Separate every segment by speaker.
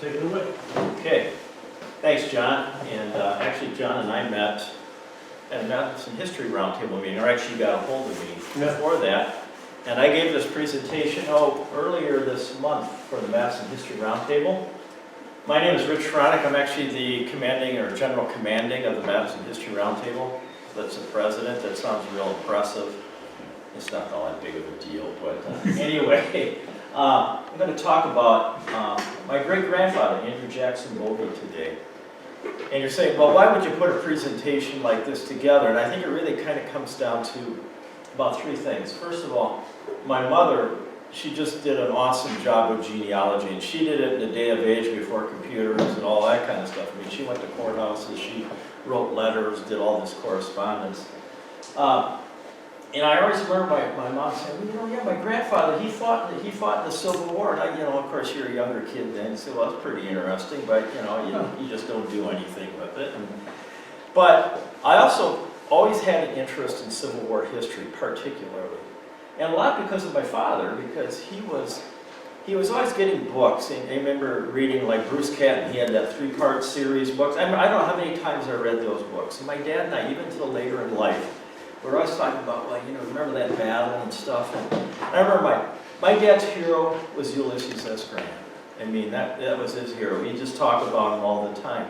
Speaker 1: Take it away.
Speaker 2: Okay, thanks, John. And actually, John and I met at a Madison History Roundtable meeting, or actually got a hold of me before that. And I gave this presentation earlier this month for the Madison History Roundtable. My name is Rich Fronek. I'm actually the commanding or general commanding of the Madison History Roundtable. That's the president. That sounds real impressive. It's not all that big of a deal, but anyway. I'm going to talk about my great-grandfather, Andrew Jackson Bovee, today. And you're saying, well, why would you put a presentation like this together? And I think it really kind of comes down to about three things. First of all, my mother, she just did an awesome job with genealogy, and she did it in the day of age before computers and all that kind of stuff. I mean, she went to courthouses, she wrote letters, did all this correspondence. And I always remember my mom saying, well, yeah, my grandfather, he fought in the Civil War. And I, of course, you're a younger kid then. You say, well, that's pretty interesting, but, you just don't do anything with it. But I also always had an interest in Civil War history, particularly. And a lot because of my father, because he was always getting books. And I remember reading, like, Bruce Catton. He had that 3-part series books. I don't know how many times I read those books. And my dad and I, even until later in life, we're always talking about, well, remember that battle and stuff. And I remember my dad's hero was Ulysses S. Grant. I mean, that was his hero. He just talked about him all the time.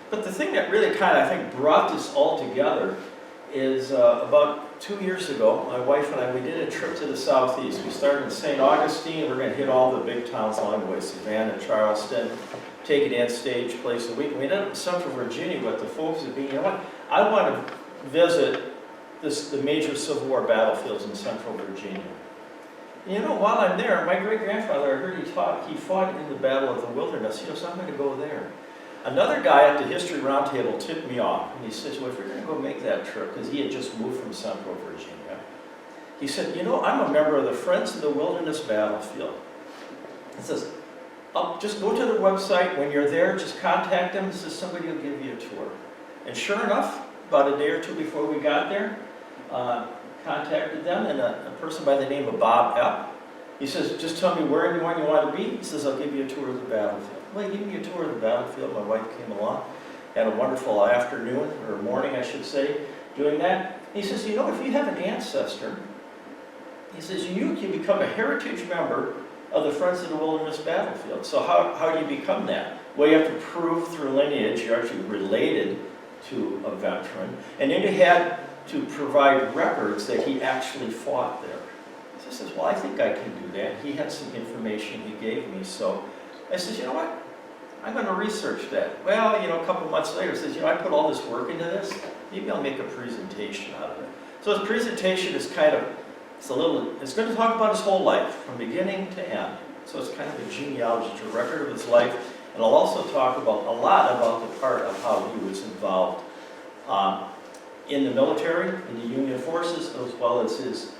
Speaker 2: But the thing that really kind of, I think, brought this all together is about 2 years ago, my wife and I, we did a trip to the Southeast. We started in St. Augustine. We're going to hit all the big towns along the way, Savannah, Charleston, take it in stage, place a week. We ended up in Central Virginia with the folks that being, I want to visit the major Civil War battlefields in Central Virginia. And while I'm there, my great-grandfather, I heard he fought in the Battle of the Wilderness, so I'm going to go there. Another guy at the History Roundtable tipped me off, and he said, well, if you're going to go make that trip, because he had just moved from Central Virginia, he said, I'm a member of the Friends of the Wilderness Battlefield. He says, just go to their website. When you're there, just contact them. He says, somebody will give you a tour. And sure enough, about a day or two before we got there, contacted them, and a person by the name of Bob Epp. He says, just tell me where you want to be. He says, I'll give you a tour of the battlefield. Well, he gave me a tour of the battlefield. My wife came along, had a wonderful afternoon, or morning, I should say, doing that. He says, if you have an ancestor, he says, you can become a heritage member of the Friends of the Wilderness Battlefield. So how do you become that? Well, you have to prove through lineage you're actually related to a veteran, and then you had to provide records that he actually fought there. So he says, well, I think I can do that. He had some information he gave me, so I said, you know what? I'm going to research that. Well, a couple months later, he says, I put all this work into this. Maybe I'll make a presentation out of it. So his presentation is it's going to talk about his whole life, from beginning to end. So it's kind of a genealogy, it's a record of his life. And I'll also talk a lot about the part of how he was involved in the military, in the Union forces, as well as his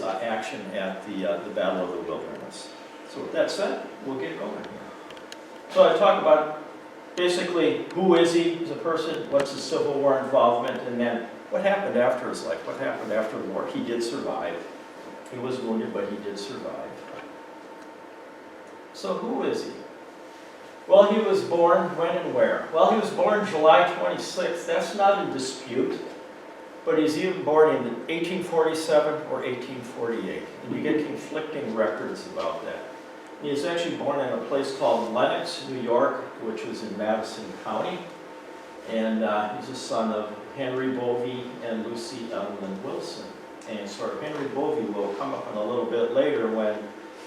Speaker 2: action at the Battle of the Wilderness. So with that said, we'll get going here. So I talk about basically who is he as a person, what's his Civil War involvement, and then what happened after his life, what happened after the war. He did survive. He was wounded, but he did survive. So who is he? Well, he was born when and where? Well, he was born July 26th. That's not in dispute. But he's even born in 1847 or 1848. And you get conflicting records about that. He was actually born in a place called Lenox, New York, which was in Madison County. And he's a son of Henry Bovee and Lucy Evelyn Wilson. And sort of Henry Bovee will come up in a little bit later when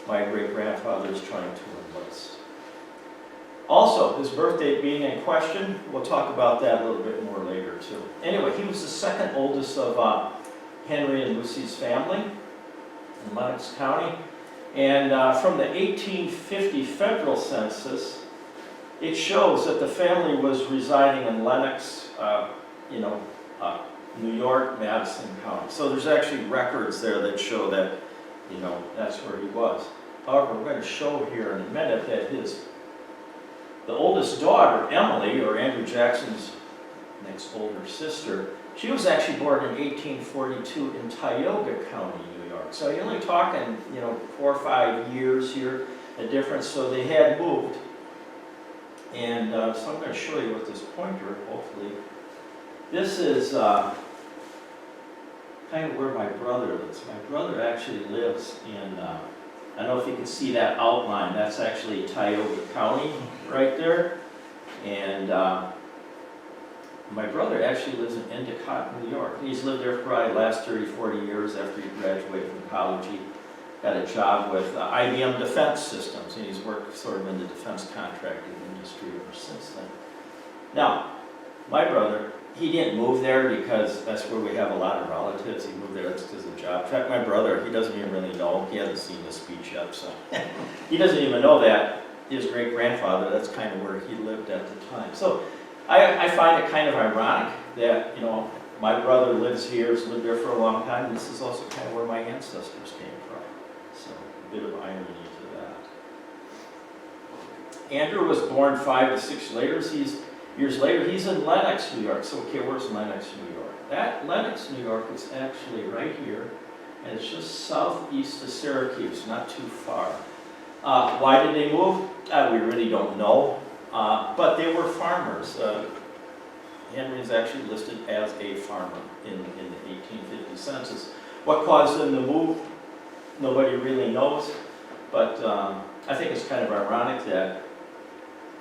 Speaker 2: my great-grandfather is trying to enlist. Also, his birth date being in question, we'll talk about that a little bit more later too. Anyway, he was the second oldest of Henry and Lucy's family in Lenox County. And from the 1850 federal census, it shows that the family was residing in Lenox, New York, Madison County. So there's actually records there that show that, that's where he was. However, we're going to show here in a minute that the oldest daughter, Emily, or Andrew Jackson's next older sister, she was actually born in 1842 in Tioga County, New York. So you're only talking, 4 or 5 years here, a difference. So they had moved And so I'm going to show you with this pointer, hopefully. This is kind of where my brother lives. My brother actually lives in, I don't know if you can see that outline, that's actually Tioga County right there. And my brother actually lives in Endicott, New York. He's lived there for probably the last 30, 40 years after he graduated from college. He got a job with IBM Defense Systems, and he's worked sort of in the defense contracting industry ever since then. Now, my brother, he didn't move there because that's where we have a lot of relatives. He moved there because of the job. In fact, my brother, he doesn't even really know. He hasn't seen the speech yet, so he doesn't even know that his great-grandfather, that's kind of where he lived at the time. So I find it kind of ironic that, you know, my brother lives here, has lived there for a long time, and this is also kind of where my ancestors came from. So a bit of irony to that. Andrew was born 5 to 6 years later. He's in Lenox, New York. So, okay, where's Lenox, New York? That Lenox, New York is actually right here, and it's just southeast of Syracuse, not too far. Why did they move? We really don't know, but they were farmers. Henry is actually listed as a farmer in the 1850 census. What caused them to move? Nobody really knows, but I think it's kind of ironic that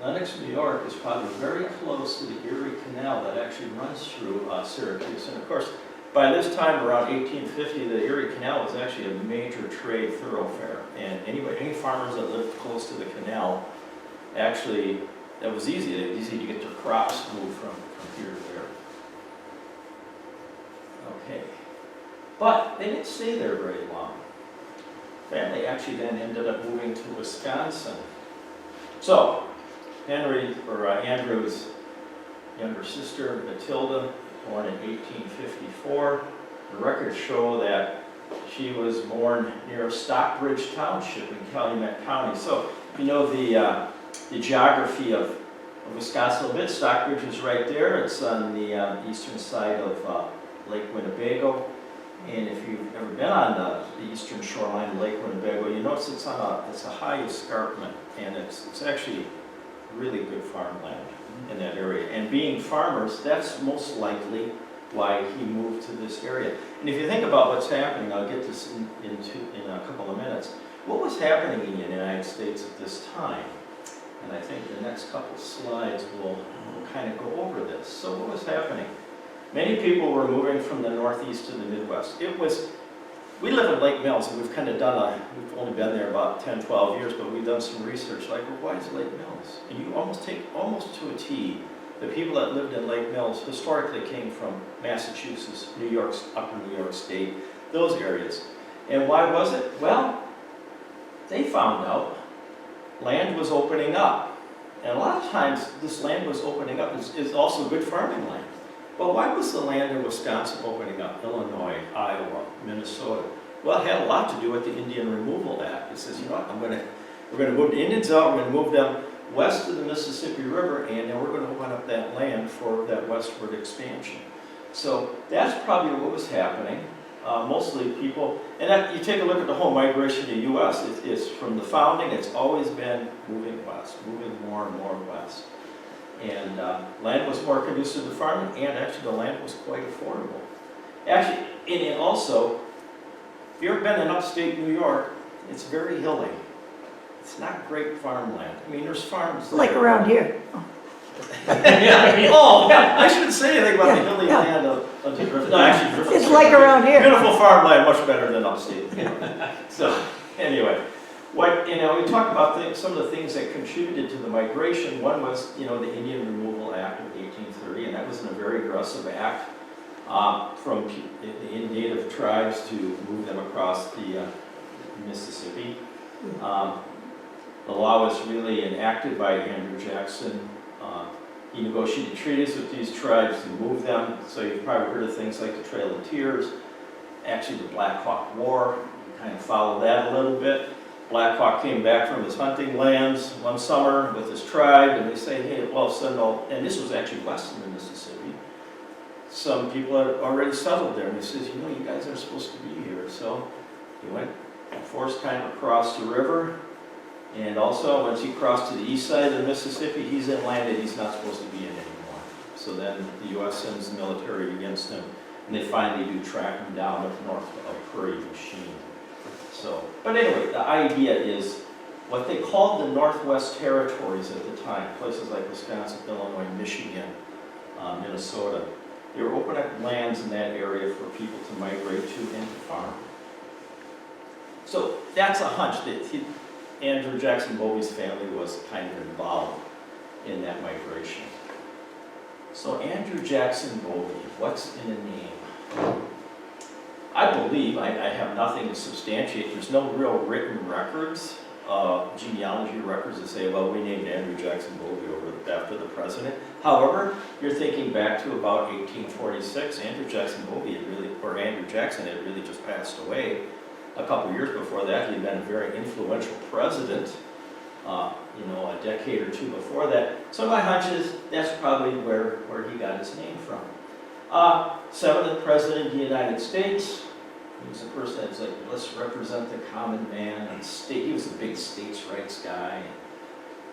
Speaker 2: Lenox, New York is probably very close to the Erie Canal that actually runs through Syracuse. And of course, by this time, around 1850, the Erie Canal was actually a major trade thoroughfare. And any farmers that lived close to the canal, actually, that was easy. It was easy to get their crops moved from here to there. Okay. But they didn't stay there very long. Family actually then ended up moving to Wisconsin. So, Andrew's younger sister, Matilda, born in 1854. The records show that she was born near Stockbridge Township in Calumet County. So, you know the geography of Wisconsin a little bit. Stockbridge is right there. It's on the eastern side of Lake Winnebago. And if you've ever been on the eastern shoreline of Lake Winnebago, you notice it's a high escarpment, and it's actually really good farmland in that area. And being farmers, that's most likely why he moved to this area. And if you think about what's happening, I'll get this in a couple of minutes. What was happening in the United States at this time? And I think the next couple slides will kind of go over this. So what was happening? Many people were moving from the Northeast to the Midwest. We live in Lake Mills, and we've kind of we've only been there about 10, 12 years, but we've done some research, like, well, why is Lake Mills? And you almost to a T, the people that lived in Lake Mills historically came from Massachusetts, New York, upper New York State, those areas. And why was it? Well, they found out land was opening up. And a lot of times, this land was opening up is also good farming land. Well, why was the land in Wisconsin opening up? Illinois, Iowa, Minnesota. Well, it had a lot to do with the Indian Removal Act. It says, you know what, we're going to move the Indians out, we're going to move them west of the Mississippi River, and then we're going to open up that land for that westward expansion. So that's probably what was happening. Mostly people, and you take a look at the whole migration to the U.S., it's from the founding, it's always been moving west, moving more and more west. And land was more conducive to farming, and actually the land was quite affordable. Actually, and also, if you've ever been in upstate New York, it's very hilly. It's not great farmland. I mean, there's farms
Speaker 1: like around here.
Speaker 2: I shouldn't say anything about the hilly land of Griffith. No, actually, Griffith.
Speaker 1: It's like around here.
Speaker 2: Beautiful farmland, much better than upstate. So, anyway. We talked about some of the things that contributed to the migration. One was, the Indian Removal Act of 1830, and that was a very aggressive act from the native tribes to move them across the Mississippi. The law was really enacted by Andrew Jackson. He negotiated treaties with these tribes to move them. So you've probably heard of things like the Trail of Tears, actually the Black Hawk War. You kind of follow that a little bit. Black Hawk came back from his hunting lands one summer with his tribe, and they say, hey, well, and this was actually west of the Mississippi. Some people had already settled there, and he says, you guys are supposed to be here. So he went, forced kind of across the river, And also, once he crossed to the east side of the Mississippi, he's in land that he's not supposed to be in anymore. So then the U.S. sends the military against him, and they finally do track him down up north of Prairie du Chien. So, but anyway, the idea is what they called the Northwest Territories at the time, places like Wisconsin, Illinois, Michigan, Minnesota. They were opening up lands in that area for people to migrate to and to farm. So that's a hunch that Andrew Jackson Bovee's family was kind of involved in that migration. So Andrew Jackson Bovee, what's in a name? I believe, I have nothing to substantiate, there's no real written records, genealogy records that say, well, we named Andrew Jackson Bovee after the president. However, you're thinking back to about 1846, Andrew Jackson had really just passed away. A couple years before that, he'd been a very influential president, a decade or two before that. So my hunch is that's probably where he got his name from. Seventh President of the United States. He was a person that's like, let's represent the common man and state. He was a big states' rights guy.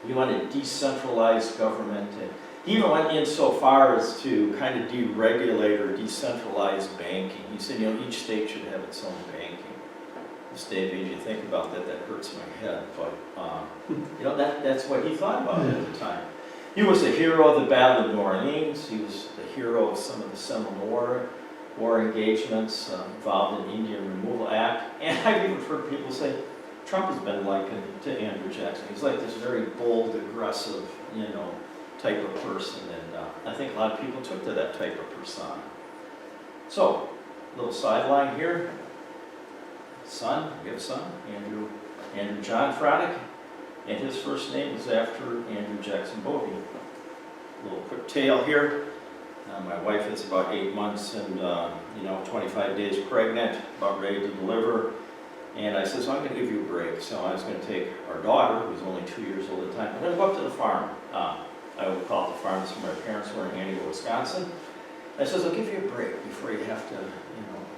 Speaker 2: He wanted decentralized government, and he even went in so far as to kind of deregulate or decentralize banking. He said, each state should have its own banking. This day of age, you think about that, that hurts my head, but that's what he thought about it at the time. He was a hero of the Battle of New Orleans. He was the hero of some of the Seminole War engagements involved in Indian Removal Act. And I've even heard people say, Trump has been likened to Andrew Jackson. He's like this very bold, aggressive, type of person. And I think a lot of people took to that type of persona. So, little sideline here. Son, we have a son, Andrew John Fronek. And his first name is after Andrew Jackson Bovee. A little quick tale here. My wife is about 8 months and 25 days pregnant, about ready to deliver. And I said, so I'm going to give you a break. So I was going to take our daughter, who was only 2 years old at the time, I'm going to go up to the farm. I would call it the farm, so my parents were in Hannibal, Wisconsin. I says, I'll give you a break before you have to,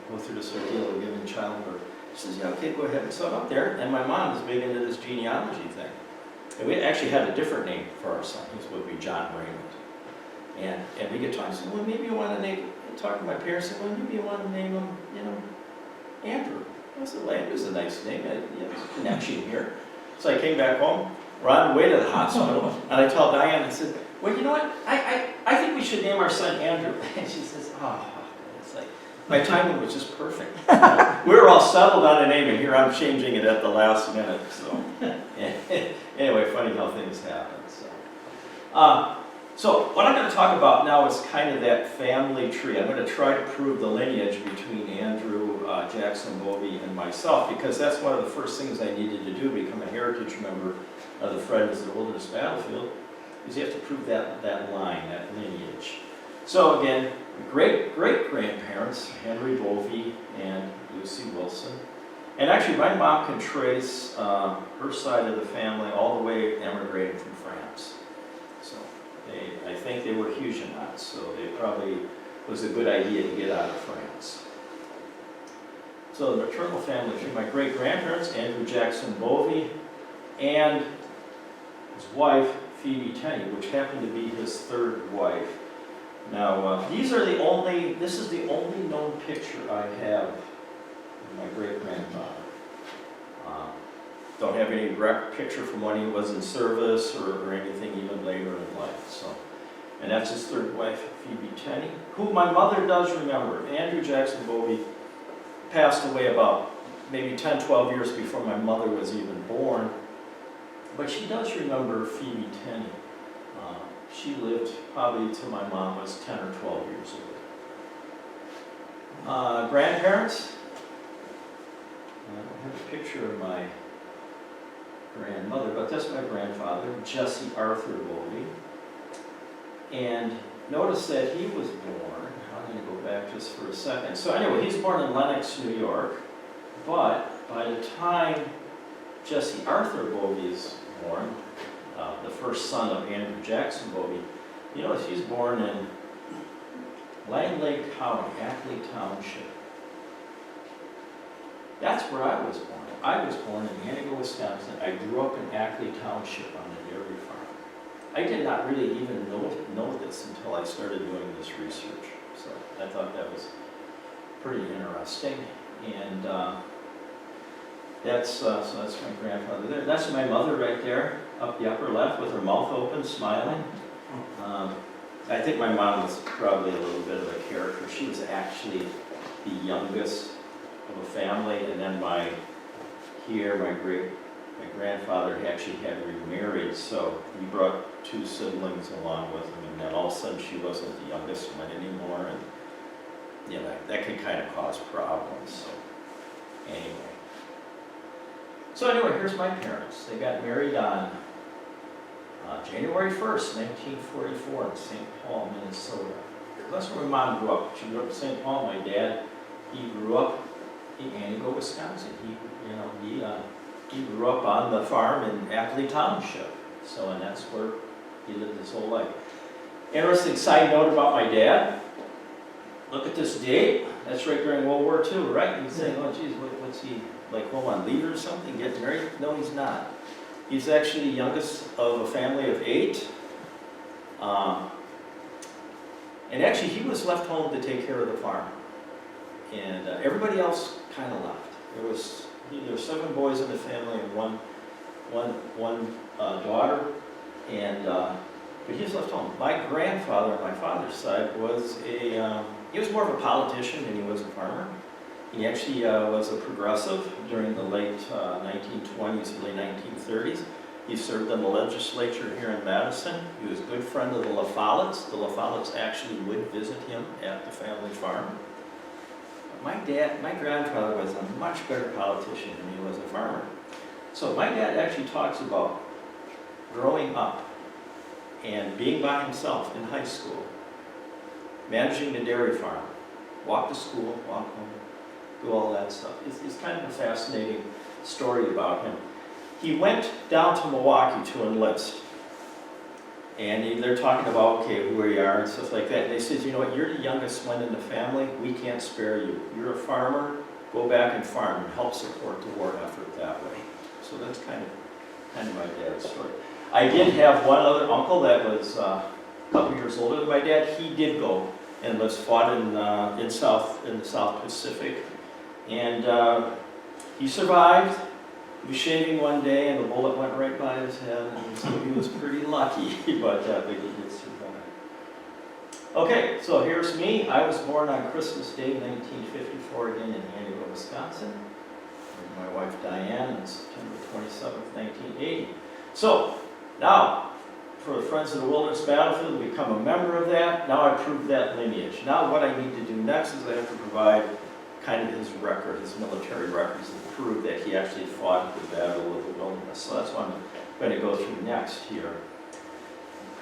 Speaker 2: go through this ordeal of giving childbirth. She says, yeah, okay, go ahead. So I'm up there, and my mom is big into this genealogy thing. And we actually had a different name for our son. His would be John Raymond. And we get talking, I said, well, maybe you want to name, talk to my parents, and well, maybe you want to name him, Andrew. I said, well, Andrew's a nice name. There's a connection here. So I came back home, we're on the way to the hospital, and I told Diane, I said, well, you know what? I think we should name our son Andrew. And she says, oh, it's like, my timing was just perfect. We were all settled on a name, and here I'm changing it at the last minute. So anyway, funny how things happen. So what I'm going to talk about now is kind of that family tree. I'm going to try to prove the lineage between Andrew Jackson Bovee and myself, because that's one of the first things I needed to do, become a heritage member of the Friends of the Wilderness Battlefield, is you have to prove that line, that lineage. So again, great-great-grandparents, Henry Bovee and Lucy Wilson. And actually, my mom can trace her side of the family all the way emigrating from France. So I think they were Huguenots, so it probably was a good idea to get out of France. So the maternal family tree, my great-grandparents, Andrew Jackson Bovee, and his wife, Phoebe Tenney, which happened to be his third wife. Now, this is the only known picture I have of my great-grandfather. Don't have any direct picture from when he was in service or anything even later in life. So, and that's his third wife, Phoebe Tenney, who my mother does remember. Andrew Jackson Bovee passed away about maybe 10, 12 years before my mother was even born. But she does remember Phoebe Tenney. She lived probably till my mom was 10 or 12 years old. Grandparents. I don't have a picture of my grandmother, but that's my grandfather, Jesse Arthur Bovee. And notice that he was born, I'm going to go back just for a second. So anyway, he's born in Lenox, New York, but by the time Jesse Arthur Bovee is born, the first son of Andrew Jackson Bovee, you notice he's born in Lang Lake County, Ackley Township. That's where I was born. I was born in Antigo, Wisconsin. I grew up in Ackley Township on a dairy farm. I did not really even know this until I started doing this research. So I thought that was pretty interesting. And so that's my grandfather there. That's my mother right there, up the upper left with her mouth open, smiling. I think my mom was probably a little bit of a character. She was actually the youngest of a family, and then my grandfather actually had remarried, so he brought 2 siblings along with him, and then all of a sudden she wasn't the youngest one anymore, and you know, that could kind of cause problems. So anyway, here's my parents. They got married on January 1st, 1944 in St. Paul, Minnesota. That's where my mom grew up. She grew up in St. Paul. My dad, he grew up in Antigo, Wisconsin. He grew up on the farm in Ackley Township. So, and that's where he lived his whole life. Interesting side note about my dad. Look at this date. That's right during World War II, right? You're saying, oh, geez, what's he, like, home on leave or something, get married? No, he's not. He's actually the youngest of a family of 8. And actually, he was left home to take care of the farm. And everybody else kind of left. There were 7 boys in the family and one daughter. And but he was left home. My grandfather on my father's side was he was more of a politician than he was a farmer. He actually was a progressive during the late 1920s, early 1930s. He served in the legislature here in Madison. He was a good friend of the La Follettes. The La Follettes actually would visit him at the family farm. My grandfather was a much better politician than he was a farmer. So my dad actually talks about growing up and being by himself in high school, managing the dairy farm, walk to school, walk home, do all that stuff. It's kind of a fascinating story about him. He went down to Milwaukee to enlist. And they're talking about, okay, where you are and stuff like that. And they said, you know what, you're the youngest one in the family. We can't spare you. You're a farmer. Go back and farm and help support the war effort that way. So that's kind of my dad's story. I did have one other uncle that was a couple years older than my dad. He did go and fought in the South Pacific. And he survived. He was shaving one day and the bullet went right by his head, and so he was pretty lucky, but he did survive. Okay, so here's me. I was born on Christmas Day, 1954, again in Antigo, Wisconsin. With my wife Diane on September 27th, 1980. So, now, for the Friends of the Wilderness Battlefield, to become a member of that, now I proved that lineage. Now what I need to do next is I have to provide kind of his record, his military records, that prove that he actually fought at the Battle of the Wilderness. So that's what I'm going to go through next here.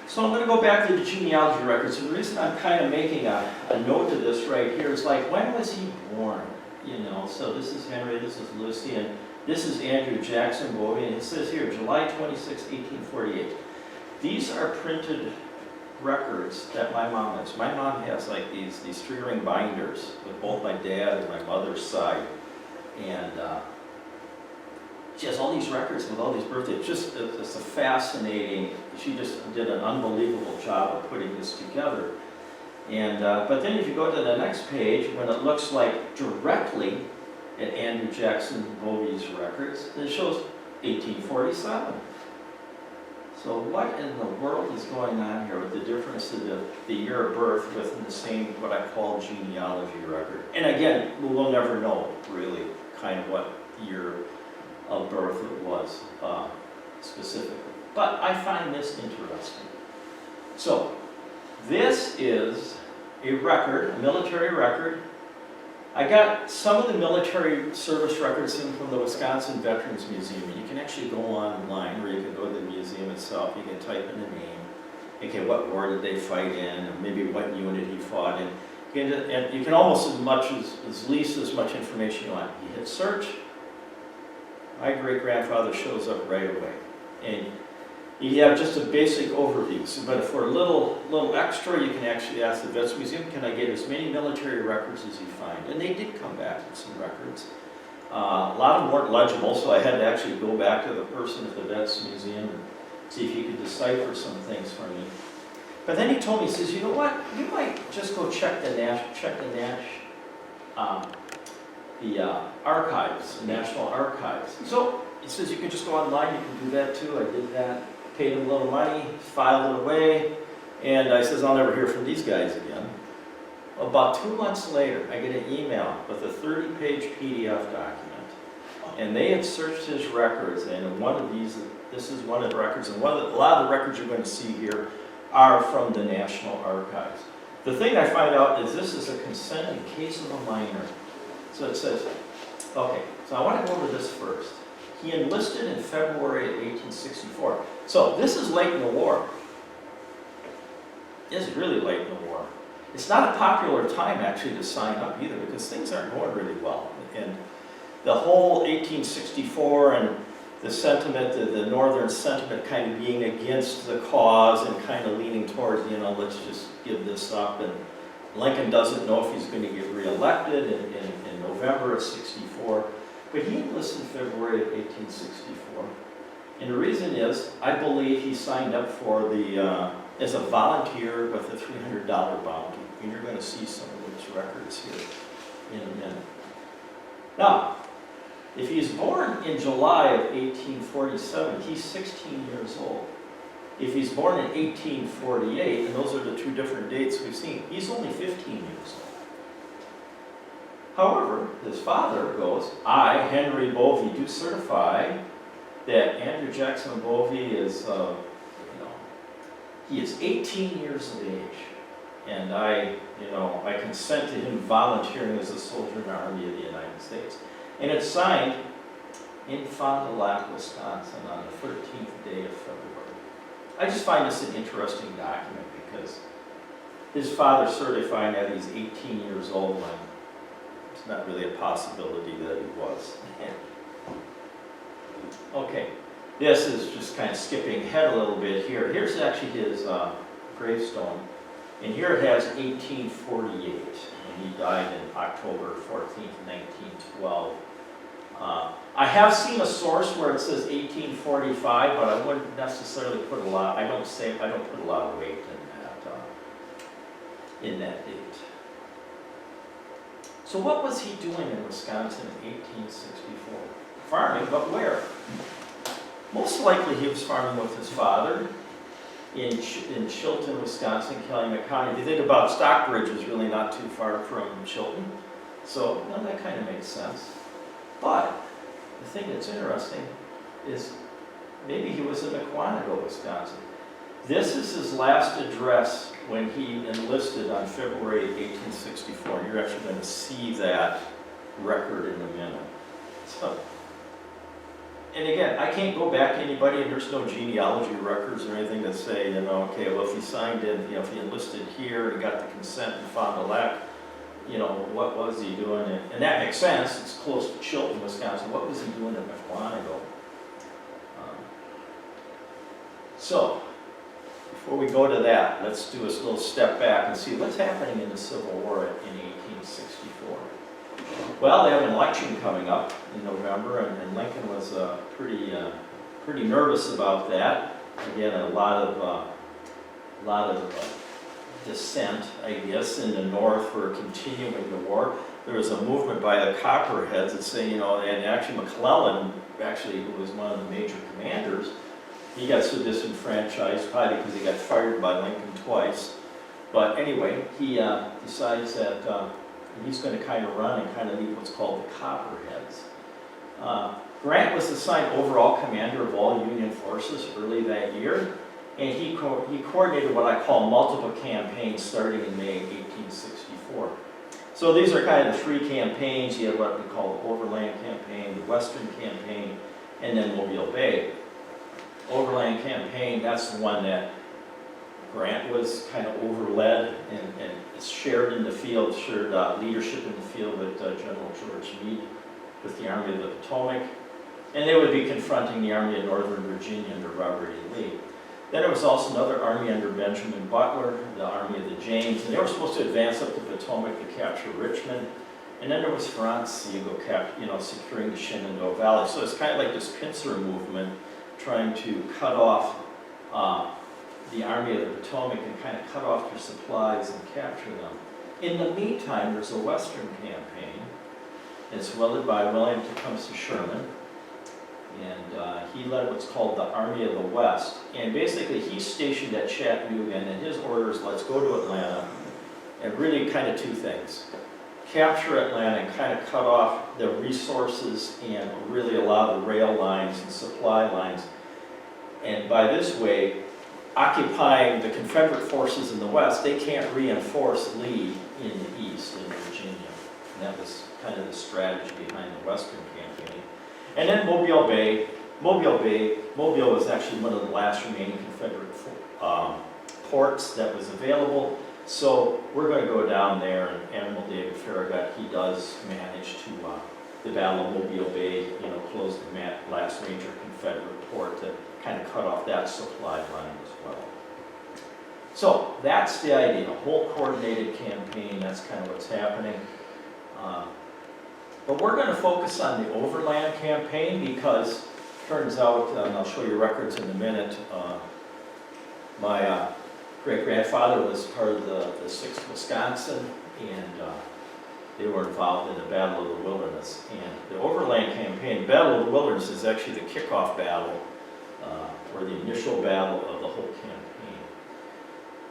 Speaker 2: So I'm going to go back to the genealogy records. And the reason I'm kind of making a note of this right here is like, when was he born? You know, so this is Henry, this is Lucy, and this is Andrew Jackson Bovee, and it says here, July 26, 1848. These are printed records that my mom has. My mom has like these 3-ring binders with both my dad and my mother's side, and she has all these records with all these birthdays. It's a fascinating. She just did an unbelievable job of putting this together. And but then if you go to the next page, when it looks like directly at Andrew Jackson Bovee's records, it shows 1847. So what in the world is going on here with the difference of the year of birth within the same, what I call genealogy record? And again, we'll never know really kind of what year of birth it was specifically. But I find this interesting. So this is a record, a military record. I got some of the military service records in from the Wisconsin Veterans Museum. You can actually go online, or you can go to the museum itself. You can type in the name. Okay, what war did they fight in, or maybe what unit he fought in. And you can almost as least as much information you want. You hit search. My great-grandfather shows up right away. And you have just a basic overview. So, but for a little extra, you can actually ask the Vets Museum, can I get as many military records as you find? And they did come back with some records. A lot of them weren't legible, so I had to actually go back to the person at the Vets Museum and see if he could decipher some things for me. But then he told me, he says, you know what, you might just go check the archives, the National Archives. So he says, you can just go online, you can do that too. I did that, paid him a little money, filed it away, and I says, I'll never hear from these guys again. About 2 months later, I get an email with a 30-page PDF document, and they had searched his records, and in one of these, this is one of the records, and a lot of the records you're going to see here are from the National Archives. The thing I find out is this is a consent in case of a minor. So it says, okay, so I want to go over this first. He enlisted in February of 1864. So this is late in the war. This is really late in the war. It's not a popular time actually to sign up either because things aren't going really well. And the whole 1864 and the sentiment, the northern sentiment kind of being against the cause and kind of leaning towards, you know, let's just give this up. And Lincoln doesn't know if he's going to get reelected in November of 64. But he enlisted in February of 1864. And the reason is, I believe he signed up for the, as a volunteer with a $300 bounty. And you're going to see some of those records here in a minute. Now, if he's born in July of 1847, he's 16 years old. If he's born in 1848, and those are the two different dates we've seen, he's only 15 years old. However, his father goes, I, Henry Bovee, do certify that Andrew Jackson Bovee is, he is 18 years of age. And I consent to him volunteering as a soldier in the Army of the United States. And it's signed in Fond du Lac, Wisconsin on the 13th day of February. I just find this an interesting document because his father certifying that he's 18 years old when it's not really a possibility that he was. Okay, this is just kind of skipping ahead a little bit here. Here's actually his gravestone. And here it has 1848, and he died in October 14th, 1912. I have seen a source where it says 1845, but I wouldn't necessarily put a lot. I don't put a lot of weight in that date. So what was he doing in Wisconsin in 1864? Farming, but where? Most likely he was farming with his father in Chilton, Wisconsin, Calumet County. If you think about Stockbridge, is really not too far from Chilton. So that kind of makes sense. But the thing that's interesting is maybe he was in Aquantico, Wisconsin. This is his last address when he enlisted on February 1864. You're actually going to see that record in a minute. So, and again, I can't go back to anybody, and there's no genealogy records or anything that say, okay, well, if he signed in, if he enlisted here and got the consent in Fond du Lac, what was he doing? And that makes sense. It's close to Chilton, Wisconsin. What was he doing in Aquantico? So, before we go to that, let's do a little step back and see what's happening in the Civil War in 1864. Well, they have an election coming up in November, and Lincoln was pretty nervous about that. Again, a lot of dissent, I guess, in the North for continuing the war. There was a movement by the Copperheads that say, and actually McClellan, who was one of the major commanders, he got so disenfranchised, probably because he got fired by Lincoln twice. But anyway, he decides that he's going to kind of run and kind of lead what's called the Copperheads. Grant was assigned overall commander of all Union forces early that year, and he coordinated what I call multiple campaigns starting in May 1864. So these are kind of the three campaigns. You have what we call the Overland Campaign, the Western Campaign, and then Mobile Bay. Overland Campaign, that's the one that Grant was kind of overled and shared in the field, shared leadership in the field with General George Meade with the Army of the Potomac. And they would be confronting the Army of Northern Virginia under Robert E. Lee. Then there was also another army under Benjamin Butler, the Army of the James, and they were supposed to advance up the Potomac to capture Richmond. And then there was Fronek, securing the Shenandoah Valley. So it's kind of like this pincer movement trying to cut off the Army of the Potomac and kind of cut off their supplies and capture them. In the meantime, there's a Western campaign. It's led by William Tecumseh Sherman, and he led what's called the Army of the West. And basically, he's stationed at Chattanooga, and his orders, let's go to Atlanta, and really kind of two things. Capture Atlanta and kind of cut off the resources and really allow the rail lines and supply lines. And by this way, occupying the Confederate forces in the West, they can't reinforce Lee in the East, in Virginia. And that was kind of the strategy behind the Western campaign. And then Mobile Bay. Mobile was actually one of the last remaining Confederate ports that was available. So we're going to go down there, and Admiral David Farragut, he does manage to, the Battle of Mobile Bay, close the last major Confederate port to kind of cut off that supply line as well. So that's the idea, a whole coordinated campaign, that's kind of what's happening. But we're going to focus on the overland campaign because turns out, and I'll show you records in a minute, my great-grandfather was part of the 6th Wisconsin, and they were involved in the Battle of the Wilderness. And the overland campaign, Battle of the Wilderness, is actually the kickoff battle, or the initial battle of the whole campaign.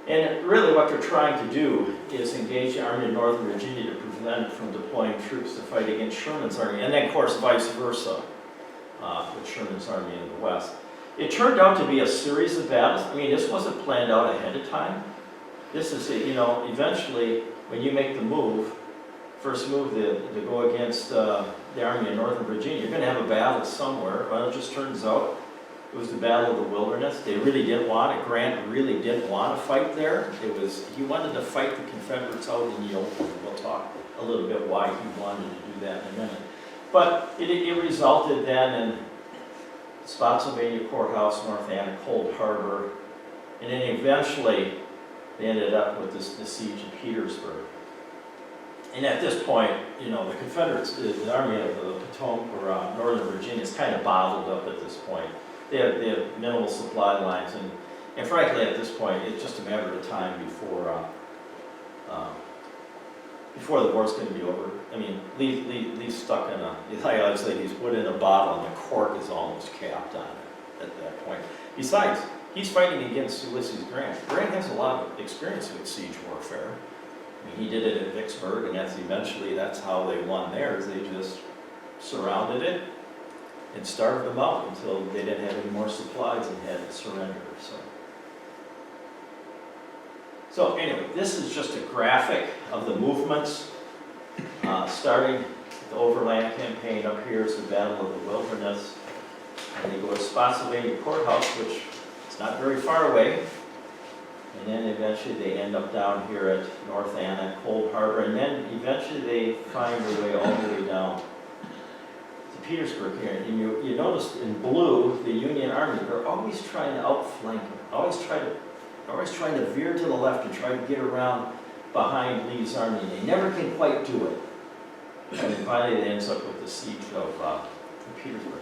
Speaker 2: And really what they're trying to do is engage the Army of Northern Virginia to prevent it from deploying troops to fight against Sherman's army, and then of course vice versa with Sherman's army in the West. It turned out to be a series of battles. I mean, this wasn't planned out ahead of time. This is, eventually when you make the move, first move to go against the Army of Northern Virginia, you're going to have a battle somewhere. Well, it just turns out it was the Battle of the Wilderness. They really didn't want it. Grant really didn't want to fight there. He wanted to fight the Confederates out in the open. We'll talk a little bit why he wanted to do that in a minute. But it resulted then in Spotsylvania Courthouse, North Anna, Cold Harbor, and then eventually they ended up with the siege of Petersburg. And at this point, the Confederates, the Army of the Potomac or Northern Virginia is kind of bottled up at this point. They have minimal supply lines, and frankly, at this point, it's just a matter of time before the war's going to be over. I mean, Lee's stuck in like I say, he's put in a bottle, and the cork is almost capped on it at that point. Besides, he's fighting against Ulysses Grant. Grant has a lot of experience with siege warfare. I mean, he did it at Vicksburg, and that's how they won theirs. They just surrounded it and starved them out until they didn't have any more supplies and had to surrender. So anyway, this is just a graphic of the movements, starting the overland campaign. Up here is the Battle of the Wilderness, and they go to Spotsylvania Courthouse, which is not very far away, and then eventually they end up down here at North Anna, Cold Harbor, and then eventually they find their way all the way down to Petersburg here. And you notice in blue, the Union Army, they're always trying to outflank them, always trying to veer to the left and try to get around behind Lee's army. They never can quite do it. And then finally it ends up with the siege of Petersburg.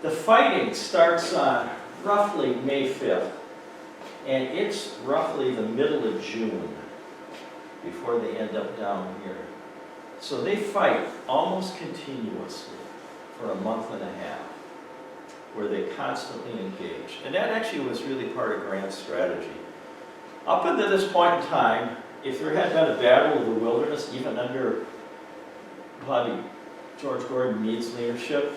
Speaker 2: The fighting starts on roughly May 5th, and it's roughly the middle of June before they end up down here. So they fight almost continuously for a month and a half, where they constantly engage. And that actually was really part of Grant's strategy. Up until this point in time, if there had been a Battle of the Wilderness, even under probably George Gordon Meade's leadership,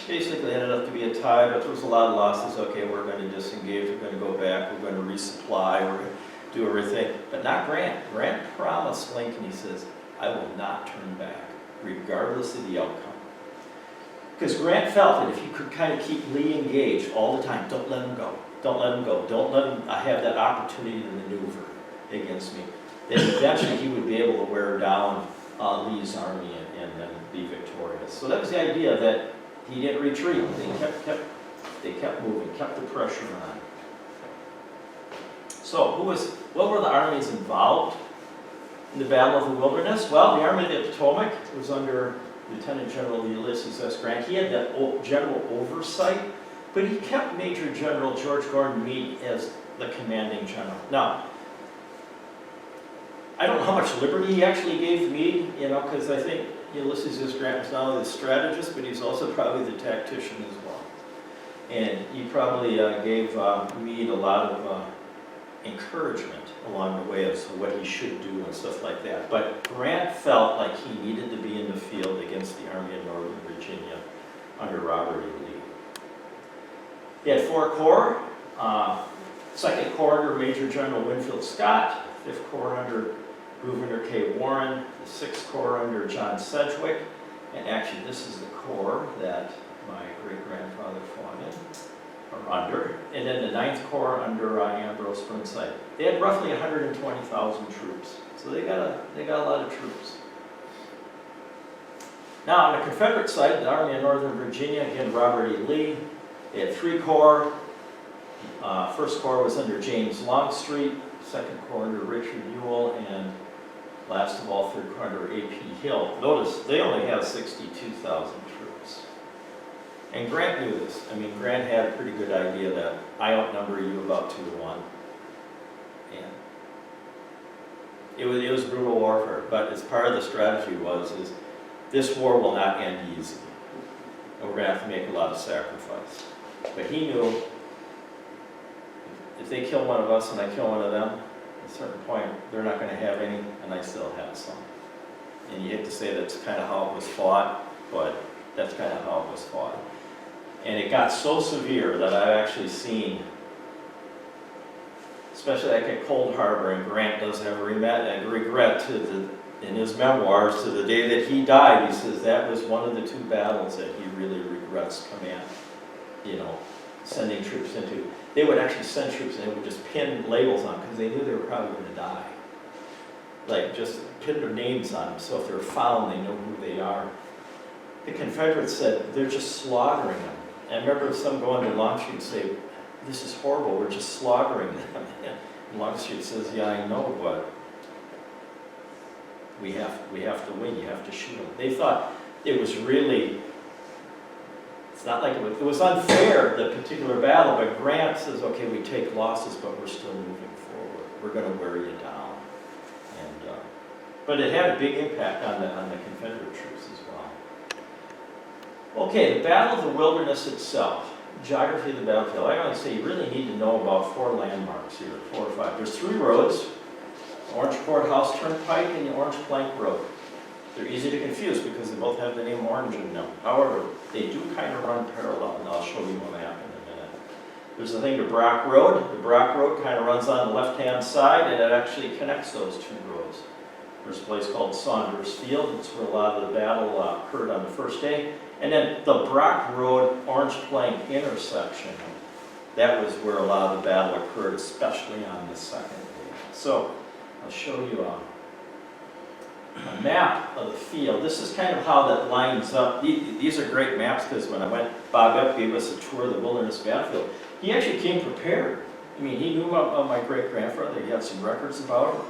Speaker 2: basically ended up to be a tie, but there was a lot of losses. Okay, we're going to disengage, we're going to go back, we're going to resupply, we're going to do everything. But not Grant. Grant promised Lincoln, he says, I will not turn back, regardless of the outcome. Because Grant felt that if he could kind of keep Lee engaged all the time, don't let him go, don't let him go, don't let him have that opportunity to maneuver against me, then eventually he would be able to wear down Lee's army and then be victorious. So that was the idea, that he didn't retreat. They kept moving, kept the pressure on. So what were the armies involved? in the Battle of the Wilderness? Well, the Army of the Potomac was under Lieutenant General Ulysses S. Grant. He had that general oversight, but he kept Major General George Gordon Meade as the commanding general. Now, I don't know how much liberty he actually gave Meade, because I think Ulysses S. Grant was not only the strategist, but he's also probably the tactician as well. And he probably gave Meade a lot of encouragement along the way as to what he should do and stuff like that. But Grant felt like he needed to be in the field against the Army of Northern Virginia under Robert E. Lee. He had 4 corps. 2nd Corps under Major General Winfield Scott, 5th Corps under Gouverneur K. Warren, the 6th Corps under John Sedgwick, and actually this is the corps that my great-grandfather fought in, or under, and then the 9th Corps under Ambrose Burnside. They had roughly 120,000 troops, so they got a lot of troops. Now on the Confederate side, the Army of Northern Virginia, again Robert E. Lee, they had 3 corps. 1st Corps was under James Longstreet, 2nd Corps under Richard Ewell, and last of all, 3rd Corps under A.P. Hill. Notice, they only have 62,000 troops. And Grant knew this. I mean, Grant had a pretty good idea that I outnumber you about 2 to 1. And it was brutal warfare, but as part of the strategy is this war will not end easy. And we're going to have to make a lot of sacrifice. But he knew if they kill one of us and I kill one of them, at a certain point, they're not going to have any, and I still have some. And you hate to say that's kind of how it was fought, but that's kind of how it was fought. And it got so severe that I've actually seen, especially like at Cold Harbor, and Grant does have a regret in his memoirs to the day that he died. He says that was one of the 2 battles that he really regrets sending troops into. They would actually send troops and they would just pin labels on them because they knew they were probably going to die. Like just pin their names on them, so if they're found, they know who they are. The Confederates said they're just slaughtering them. And I remember some going to Longstreet and say, "This is horrible, we're just slaughtering them." And Longstreet says, "Yeah, I know, but we have to win, you have to shoot them." They thought it was really, it's not like it was unfair, the particular battle, but Grant says, okay, we take losses, but we're still moving forward. We're going to wear you down. And, but it had a big impact on the Confederate troops as well. Okay, the Battle of the Wilderness itself, geography of the battlefield. I always say you really need to know about 4 landmarks here, 4 or 5. There's 3 roads, Orange Courthouse Turnpike and the Orange Plank Road. They're easy to confuse because they both have the name Orange in them. However, they do kind of run parallel, and I'll show you what happened in a minute. There's the thing, the Brock Road. The Brock Road kind of runs on the left-hand side, and it actually connects those 2 roads. There's a place called Saunders Field. It's where a lot of the battle occurred on the first day. And then the Brock Road Orange Plank intersection. That was where a lot of the battle occurred, especially on the second day. So I'll show you a map of the field. This is kind of how that lines up. These are great maps because when I went, Bob Epp gave us a tour of the Wilderness Battlefield. He actually came prepared. I mean, he knew about my great-grandfather. He had some records about him.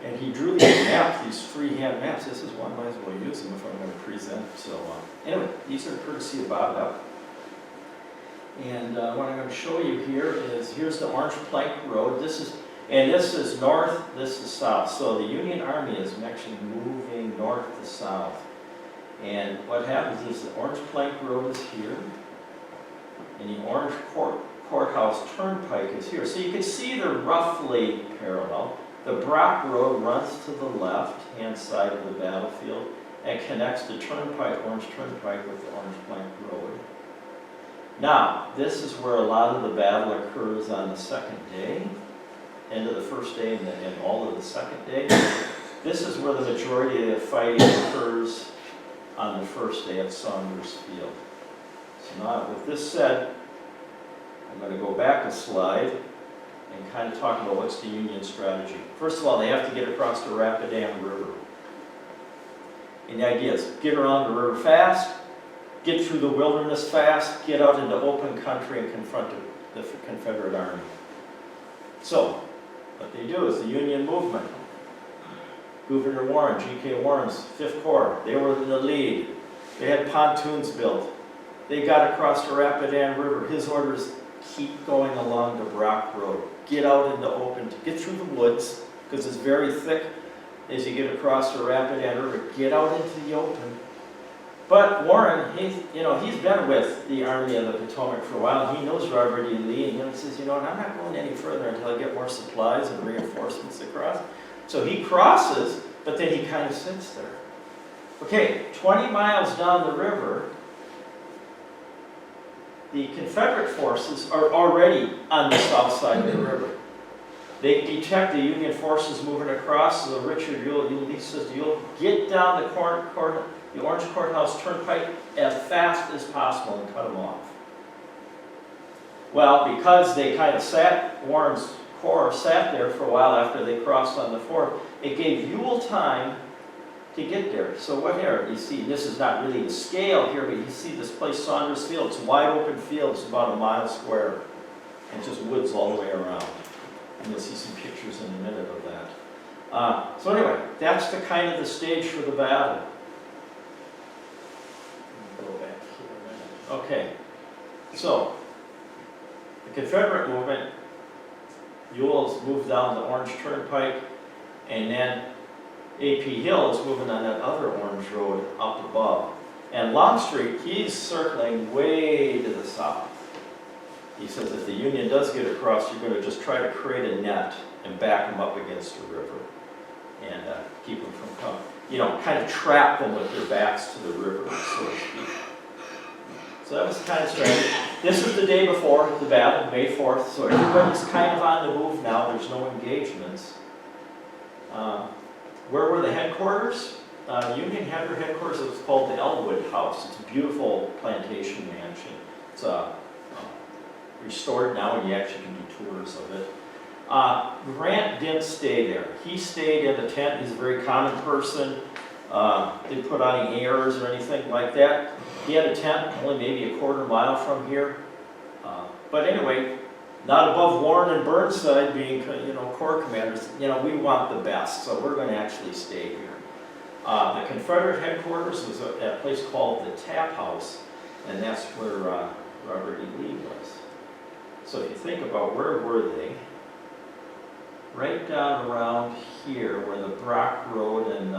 Speaker 2: And he drew these maps, these freehand maps. This is one, might as well use them if I'm going to present. So anyway, these are courtesy of Bob Epp. And what I'm going to show you here is, here's the Orange Plank Road. This is north, this is south. So the Union Army is actually moving north to south. And what happens is the Orange Plank Road is here, and the Orange Courthouse Turnpike is here. So you can see they're roughly parallel. The Brock Road runs to the left-hand side of the battlefield and connects the Turnpike, Orange Turnpike, with the Orange Plank Road. Now, this is where a lot of the battle occurs on the second day. End of the first day and all of the second day. This is where the majority of the fighting occurs on the first day at Saunders Field. So now, with this said, I'm going to go back a slide and kind of talk about what's the Union strategy. First of all, they have to get across the Rapidan River. And the idea is get around the river fast, get through the wilderness fast, get out into open country and confront the Confederate Army. So, what they do is the Union movement. Gouverneur Warren, G.K. Warren's 5th Corps, they were in the lead. They had pontoons built. They got across the Rapidan River. His orders, keep going along the Brock Road. Get out in the open, get through the woods, because it's very thick as you get across the Rapidan River. Get out into the open. But Warren, he's been with the Army of the Potomac for a while. He knows Robert E. Lee, and he says, I'm not going any further until I get more supplies and reinforcements across. So he crosses, but then he kind of sits there. Okay, 20 miles down the river, the Confederate forces are already on the south side of the river. They detect the Union forces moving across, so Richard Lee says, you'll get down the Orange Courthouse Turnpike as fast as possible and cut them off. Well, because they kind of Warren's Corps sat there for a while after they crossed on the 4th, it gave Ewell time to get there. So what here, you see, this is not really the scale here, but you see this place, Saunders Field. It's a wide open field, it's about 1 mile square, and just woods all the way around. And you'll see some pictures in a minute of that. So anyway, that's the kind of the stage for the battle. Go back here a minute. Okay, so the Confederate movement, Ewell's moved down the Orange Turnpike, and then A.P. Hill is moving on that other Orange Road up above. And Longstreet, he's circling way to the south. He says if the Union does get across, you're going to just try to create a net and back them up against the river and keep them from coming. Kind of trap them with their backs to the river, so to speak. So that was kind of strange. This is the day before the battle, May 4th, so everybody's kind of on the move now. There's no engagements. Where were the headquarters? Union had their headquarters. It was called the Elwood House. It's a beautiful plantation mansion. It's restored now, and you actually can do tours of it. Grant didn't stay there. He stayed in the tent. He's a very common person. Didn't put on any airs or anything like that. He had a tent only maybe a quarter mile from here. But anyway, not above Warren and Burnside being, Corps commanders. We want the best, so we're going to actually stay here. The Confederate headquarters was at a place called the Tap House, and that's where Robert E. Lee was. So if you think about where were they, right down around here where the Brock Road and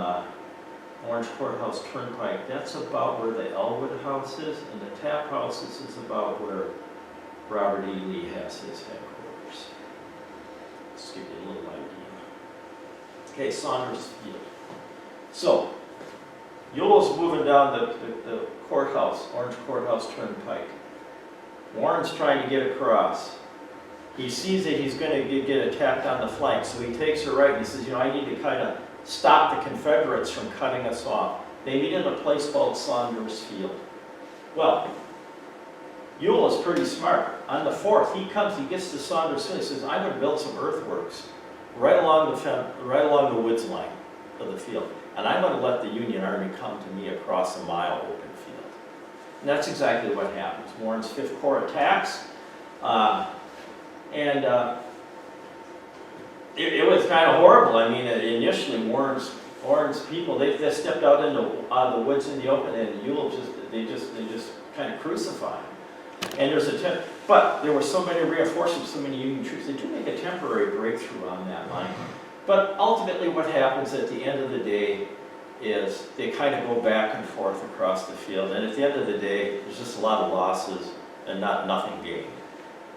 Speaker 2: Orange Courthouse Turnpike, that's about where the Elwood House is, and the Tap House is about where Robert E. Lee has his headquarters. Just give you a little idea. Okay, Saunders Field. So, Ewell's moving down the courthouse, Orange Courthouse Turnpike. Warren's trying to get across. He sees that he's going to get attacked on the flank, so he takes her right and he says, I need to kind of stop the Confederates from cutting us off. They meet in a place called Saunders Field. Well, Ewell is pretty smart. On the 4th, he gets to Saunders Field. He says, I'm going to build some earthworks right along the woods line of the field, and I'm going to let the Union Army come to me across a mile open field. And that's exactly what happens. Warren's 5th Corps attacks, it was kind of horrible. I mean, initially Warren's people, they stepped out into the woods in the open, and Ewell they just kind of crucified him. And but there were so many reinforcements, so many Union troops, they do make a temporary breakthrough on that line. But ultimately what happens at the end of the day is they kind of go back and forth across the field, and at the end of the day, there's just a lot of losses and nothing gained.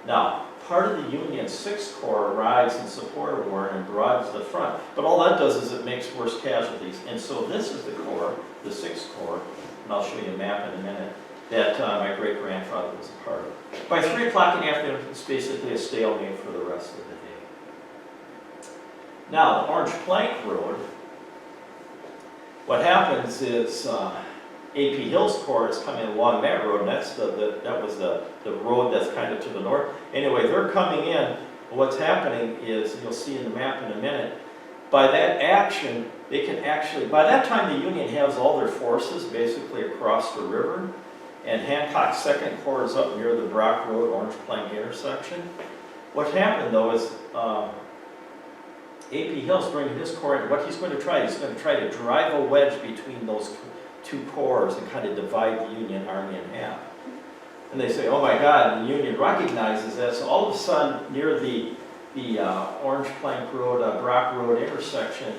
Speaker 2: Now, part of the Union's 6th Corps arrives in support of Warren and broadens the front, but all that does is it makes worse casualties. And so this is the Corps, the 6th Corps, and I'll show you a map in a minute, that my great-grandfather was a part of. By 3 o'clock in the afternoon, it's basically a stalemate for the rest of the day. Now, the Orange Plank Road, what happens is A.P. Hill's Corps is coming along that road, and that was the road that's kind of to the north. Anyway, they're coming in. What's happening is, you'll see in the map in a minute, by that action, they can actually, by that time the Union has all their forces basically across the river, and Hancock's 2nd Corps is up near the Brock Road, Orange Plank intersection. What happened though is A.P. Hill's bringing his corps in. What he's going to try to drive a wedge between those two corps and kind of divide the Union Army in half. And they say, oh my God, and the Union recognizes that. So all of a sudden, near the Orange Plank Road, Brock Road intersection,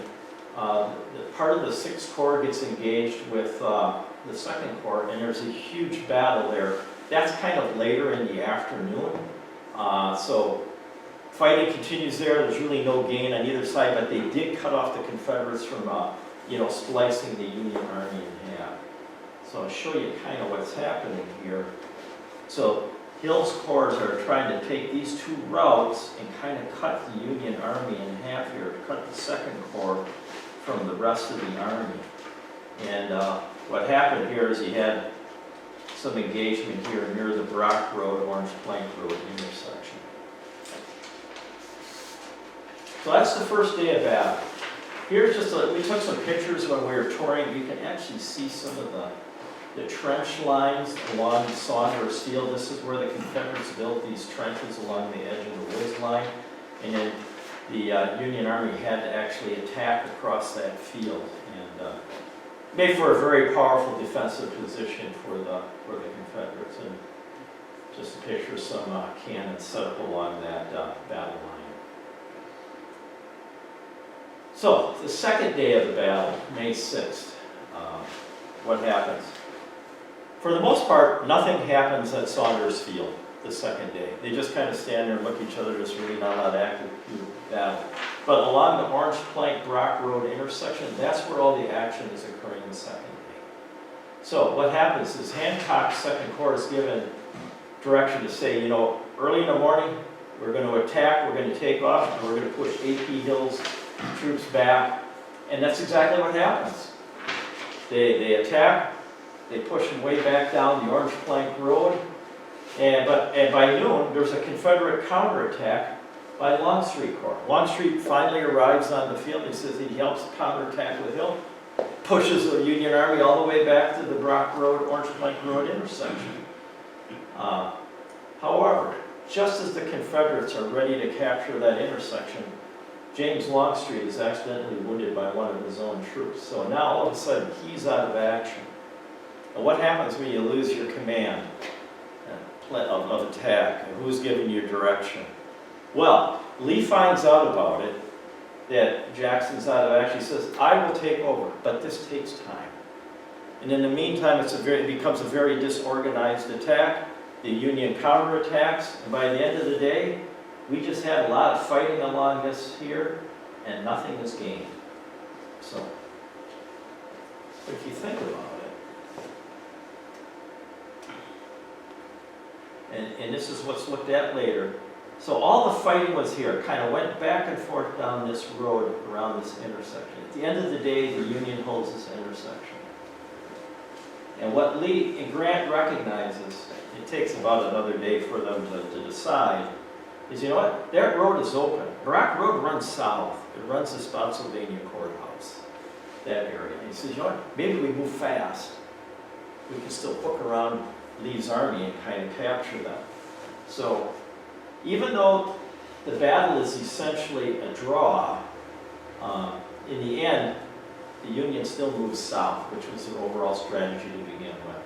Speaker 2: part of the 6th Corps gets engaged with the 2nd Corps, and there's a huge battle there. That's kind of later in the afternoon. So fighting continues there. There's really no gain on either side, but they did cut off the Confederates from, splicing the Union Army in half. So I'll show you kind of what's happening here. So Hill's corps are trying to take these two routes and kind of cut the Union Army in half here, cut the 2nd Corps from the rest of the Army. And what happened here is you had some engagement here near the Brock Road, Orange Plank Road intersection. So that's the first day of battle. Here's just we took some pictures when we were touring. You can actually see some of the trench lines along Saunders Field. This is where the Confederates built these trenches along the edge of the woods line. And then the Union Army had to actually attack across that field, and made for a very powerful defensive position for the Confederates. And just a picture of some cannons set up along that battle line. So the second day of the battle, May 6th, what happens? For the most part, nothing happens at Saunders Field the second day. They just kind of stand there and look at each other. There's really not a lot of active battle. But along the Orange Plank Brock Road intersection, that's where all the action is occurring the second day. So what happens is Hancock's 2nd Corps is given direction to say, early in the morning, we're going to attack, we're going to take off, and we're going to push A.P. Hill's troops back. And that's exactly what happens. They attack, they push them way back down the Orange Plank Road, and by noon, there's a Confederate counterattack by Longstreet Corps. Longstreet finally arrives on the field. He says he helps counterattack with Hill, pushes the Union Army all the way back to the Brock Road, Orange Plank Road intersection. However, just as the Confederates are ready to capture that intersection, James Longstreet is accidentally wounded by one of his own troops. So now all of a sudden he's out of action. And what happens when you lose your command of attack? And who's giving you direction? Well, Lee finds out about it, that Jackson's out of action. He says, I will take over, but this takes time. And in the meantime, it becomes a very disorganized attack. The Union counterattacks, and by the end of the day, we just had a lot of fighting along this here, and nothing is gained. So, but if you think about it, and this is what's looked at later, so all the fighting was here, kind of went back and forth down this road around this intersection. At the end of the day, the Union holds this intersection. And what Lee and Grant recognizes, it takes about another day for them to decide, is, you know what, that road is open. Brock Road runs south. It runs to Spotsylvania Courthouse, that area. And he says, you know what, maybe we move fast. We can still hook around Lee's army and kind of capture them. So even though the battle is essentially a draw, in the end, the Union still moves south, which was their overall strategy to begin with.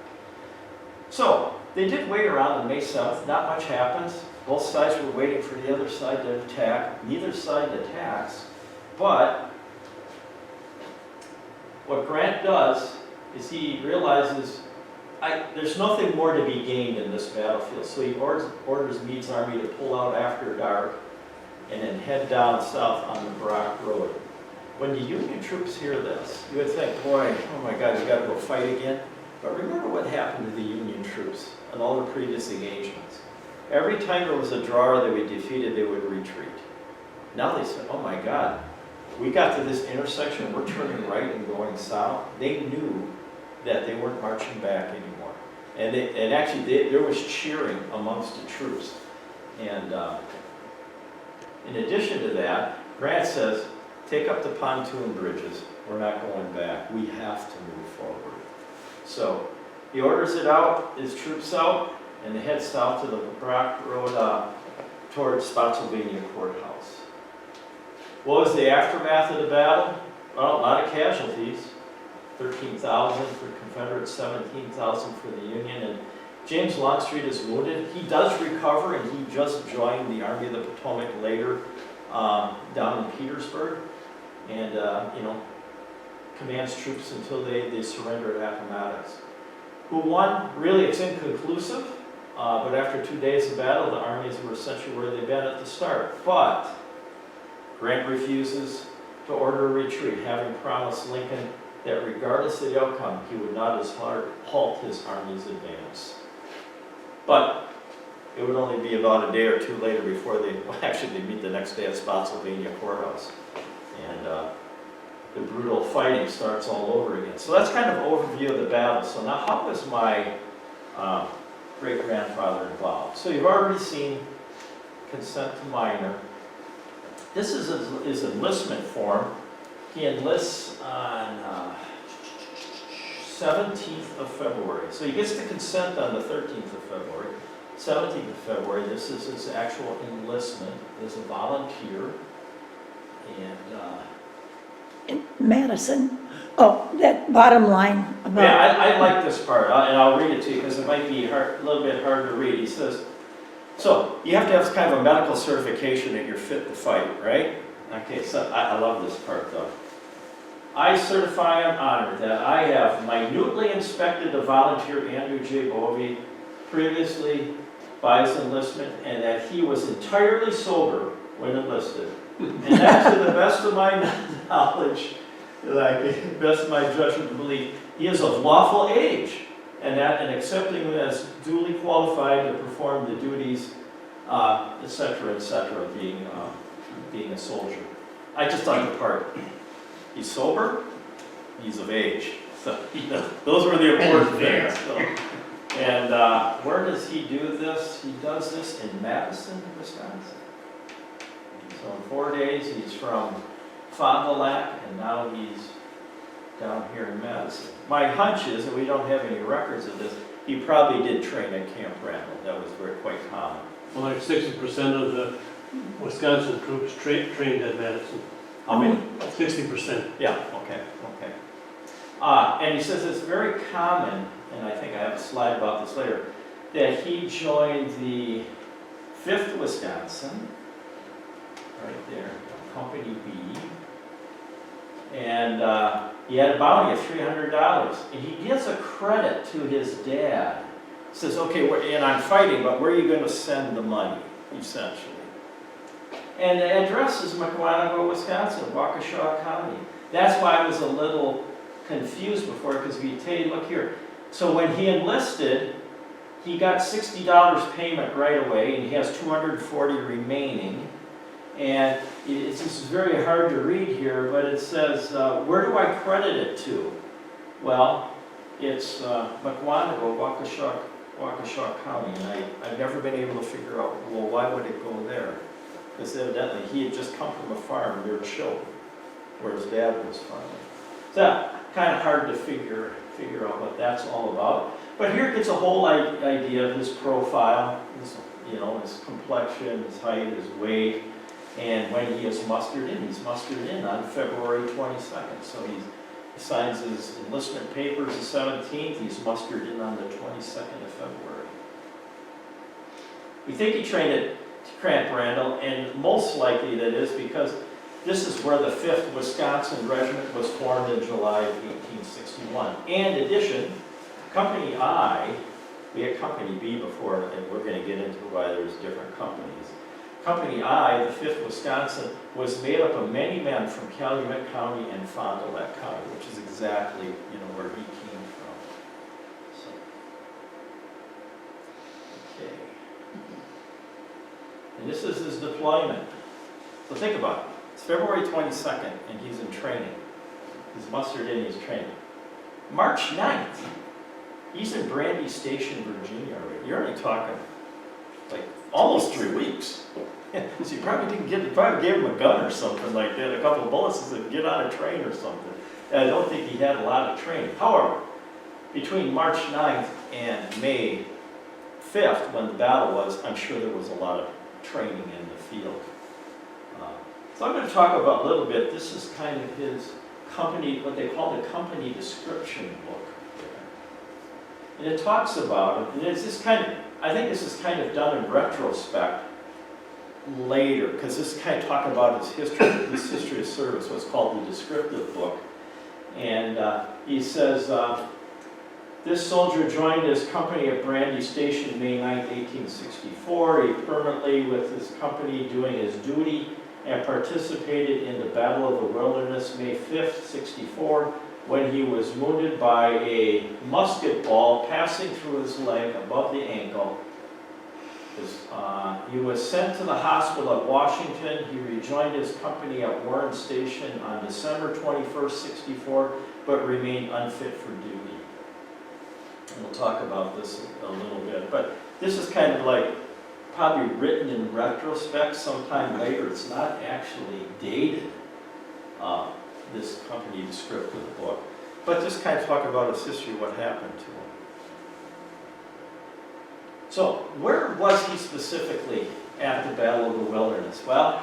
Speaker 2: So they did wait around on May 7th. Not much happens. Both sides were waiting for the other side to attack. Neither side attacks. But what Grant does is he realizes there's nothing more to be gained in this battlefield. So he orders Meade's army to pull out after dark and then head down south on the Brock Road. When the Union troops hear this, you would think, boy, oh my God, you got to go fight again. But remember what happened to the Union troops in all the previous engagements. Every time there was a draw or they were defeated, they would retreat. Now they said, oh my God, we got to this intersection, we're turning right and going south. They knew that they weren't marching back anymore. And actually, there was cheering amongst the troops. And in addition to that, Grant says, take up the pontoon bridges. We're not going back. We have to move forward. So he orders it out, his troops out, and they head south to the Brock Road towards Spotsylvania Courthouse. What was the aftermath of the battle? Well, a lot of casualties. 13,000 for Confederates, 17,000 for the Union. And James Longstreet is wounded. He does recover, and he just joined the Army of the Potomac later down in Petersburg. And, commands troops until they surrender at Appomattox. Who won? Really, it's inconclusive. But after 2 days of battle, the armies were essentially where they'd been at the start. But Grant refuses to order a retreat, having promised Lincoln that regardless of the outcome, he would not as hard halt his army's advance. But it would only be about a day or two later before they meet the next day at Spotsylvania Courthouse. And the brutal fighting starts all over again. So that's kind of an overview of the battle. So now how was my great-grandfather involved? So you've already seen consent to minor. This is his enlistment form. He enlists on 17th of February. So he gets the consent on the 13th of February. 17th of February, this is his actual enlistment as a volunteer. And
Speaker 1: In Madison. Oh, that bottom line about.
Speaker 2: yeah, I like this part, and I'll read it to you because it might be a little bit hard to read. He says, so you have to have kind of a medical certification that you're fit to fight, right? Okay, so I love this part though. I certify and honor that I have minutely inspected the volunteer Andrew J. Bovee previously by his enlistment, and that he was entirely sober when enlisted. And that, to the best of my knowledge, best of my judgment and belief, he is of lawful age, and that in accepting him as duly qualified to perform the duties, etc., being a soldier. I just like the part. He's sober, he's of age. So, those were the important things. So. And where does he do this? He does this in Madison, Wisconsin. So in 4 days, he's from Fond du Lac, and now he's down here in Madison. My hunch is, and we don't have any records of this, he probably did train at Camp Randall. That was quite common.
Speaker 3: Well, like 60% of the Wisconsin troops trained at Madison.
Speaker 2: How many?
Speaker 3: 60%.
Speaker 2: Yeah, okay. And he says it's very common, and I think I have a slide about this later, that he joined the 5th Wisconsin, right there, Company B, and he had a bounty of $300, and he gives a credit to his dad. He says, okay, and I'm fighting, but where are you going to send the money, essentially? And the address is Mukwonago, Wisconsin, Waukesha County. That's why I was a little confused before, because we tell you, look here. So when he enlisted, he got $60 payment right away, and he has $240 remaining. And it's just very hard to read here, but it says, where do I credit it to? Well, it's Mukwonago, Waukesha County, and I've never been able to figure out, well, why would it go there? Because evidently he had just come from a farm near Chilton, where his dad was farming. So kind of hard to figure out what that's all about. But here it gets a whole idea of his profile, his complexion, his height, his weight, and when he is mustered in. He's mustered in on February 22nd. So he signs his enlistment papers the 17th. He's mustered in on the 22nd of February. We think he trained at Camp Randall, and most likely that is because this is where the 5th Wisconsin Regiment was formed in July of 1861. And in addition, Company I, we had Company B before, and we're going to get into why there's different companies. Company I, the 5th Wisconsin, was made up of many men from Calumet County and Fond du Lac County, which is exactly where he came from. So, okay. And this is his deployment. So think about it. It's February 22nd, and he's in training. He's mustered in, he's training. March 9th, he's in Brandy Station, Virginia already. You're only talking like almost 3 weeks. So you probably gave him a gun or something like that, a couple of bullets, and said, get on a train or something. And I don't think he had a lot of training. However, between March 9th and May 5th, when the battle was, I'm sure there was a lot of training in the field. So I'm going to talk about a little bit, this is kind of his company, what they call the company description book. And it talks about it, and it's just kind of, I think this is kind of done in retrospect later, because this kind of talk about his history of service, what's called the descriptive book. And he says, this soldier joined his company at Brandy Station May 9, 1864. He permanently with his company doing his duty and participated in the Battle of the Wilderness May 5th, 64, when he was wounded by a musket ball passing through his leg above the ankle. He was sent to the hospital at Washington. He rejoined his company at Warren Station on December 21st, 64, but remained unfit for duty. And we'll talk about this a little bit, but this is kind of like probably written in retrospect sometime later. It's not actually dated, this company descriptive book, but just kind of talk about his history, what happened to him. So where was he specifically at the Battle of the Wilderness? Well,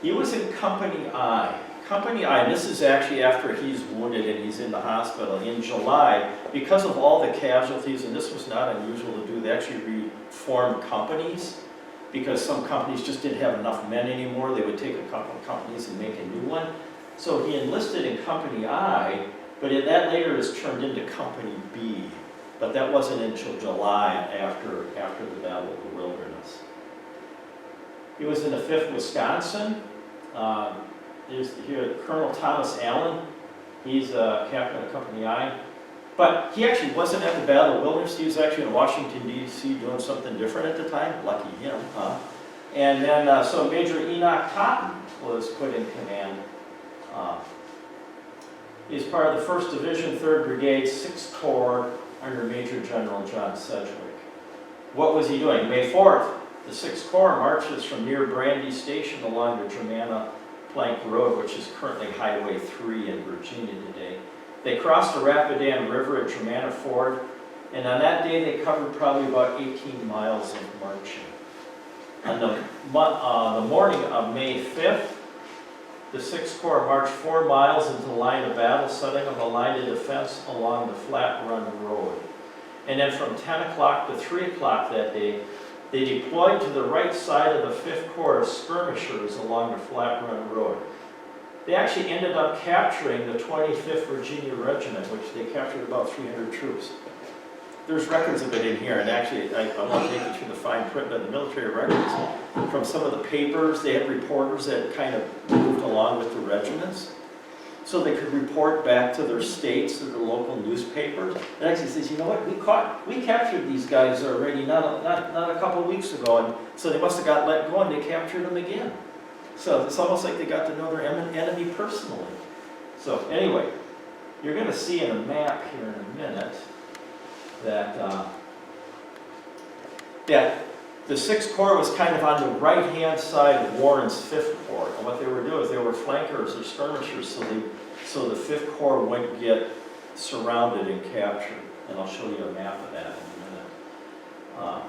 Speaker 2: he was in Company I. Company I, and this is actually after he's wounded and he's in the hospital in July, because of all the casualties, and this was not unusual to do, they actually reformed companies, because some companies just didn't have enough men anymore. They would take a couple of companies and make a new one. So he enlisted in Company I, but that later is turned into Company B. But that wasn't until July after the Battle of the Wilderness. He was in the 5th Wisconsin. There's here Colonel Thomas Allen. He's captain of Company I. But he actually wasn't at the Battle of the Wilderness. He was actually in Washington, D.C. doing something different at the time. Lucky him, huh? And then, so Major Enoch Totten was put in command. He's part of the 1st Division, 3rd Brigade, 6th Corps, under Major General John Sedgwick. What was he doing? May 4th, the 6th Corps marches from near Brandy Station along the Germanna Plank Road, which is currently Highway 3 in Virginia today. They crossed the Rapidan River at Germanna Ford, and on that day they covered probably about 18 miles of marching. On the morning of May 5th, the 6th Corps marched 4 miles into the line of battle, setting up a line of defense along the Flat Run Road. And then from 10 o'clock to 3 o'clock that day, they deployed to the right side of the 5th Corps skirmishers along the Flat Run Road. They actually ended up capturing the 25th Virginia Regiment, which they captured about 300 troops. There's records of it in here, and actually, I won't take you through the fine print, but the military records from some of the papers, they had reporters that kind of moved along with the regiments, so they could report back to their states, to the local newspapers. And actually says, you know what, we captured these guys already, not a couple of weeks ago, and so they must have got let go, and they captured them again. So it's almost like they got to know their enemy personally. So anyway, you're going to see in a map here in a minute that the 6th Corps was kind of on the right-hand side of Warren's 5th Corps. And what they were doing is they were flankers or skirmishers, so the 5th Corps wouldn't get surrounded and captured. And I'll show you a map of that in a minute.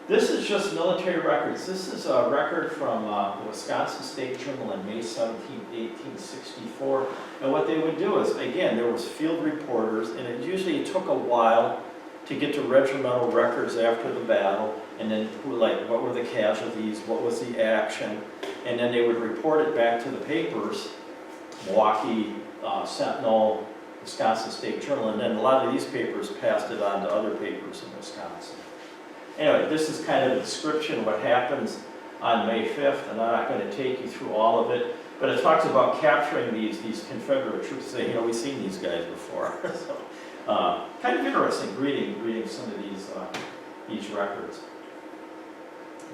Speaker 2: This is just military records. This is a record from the Wisconsin State Journal on May 17, 1864. And what they would do is, again, there was field reporters, and it usually took a while to get to regimental records after the battle, and then like what were the casualties, what was the action, and then they would report it back to the papers, Milwaukee Sentinel, Wisconsin State Journal, and then a lot of these papers passed it on to other papers in Wisconsin. Anyway, this is kind of a description of what happens on May 5th, and I'm not going to take you through all of it, but it talks about capturing these Confederate troops, saying, you know, we've seen these guys before. So, kind of interesting reading some of these records.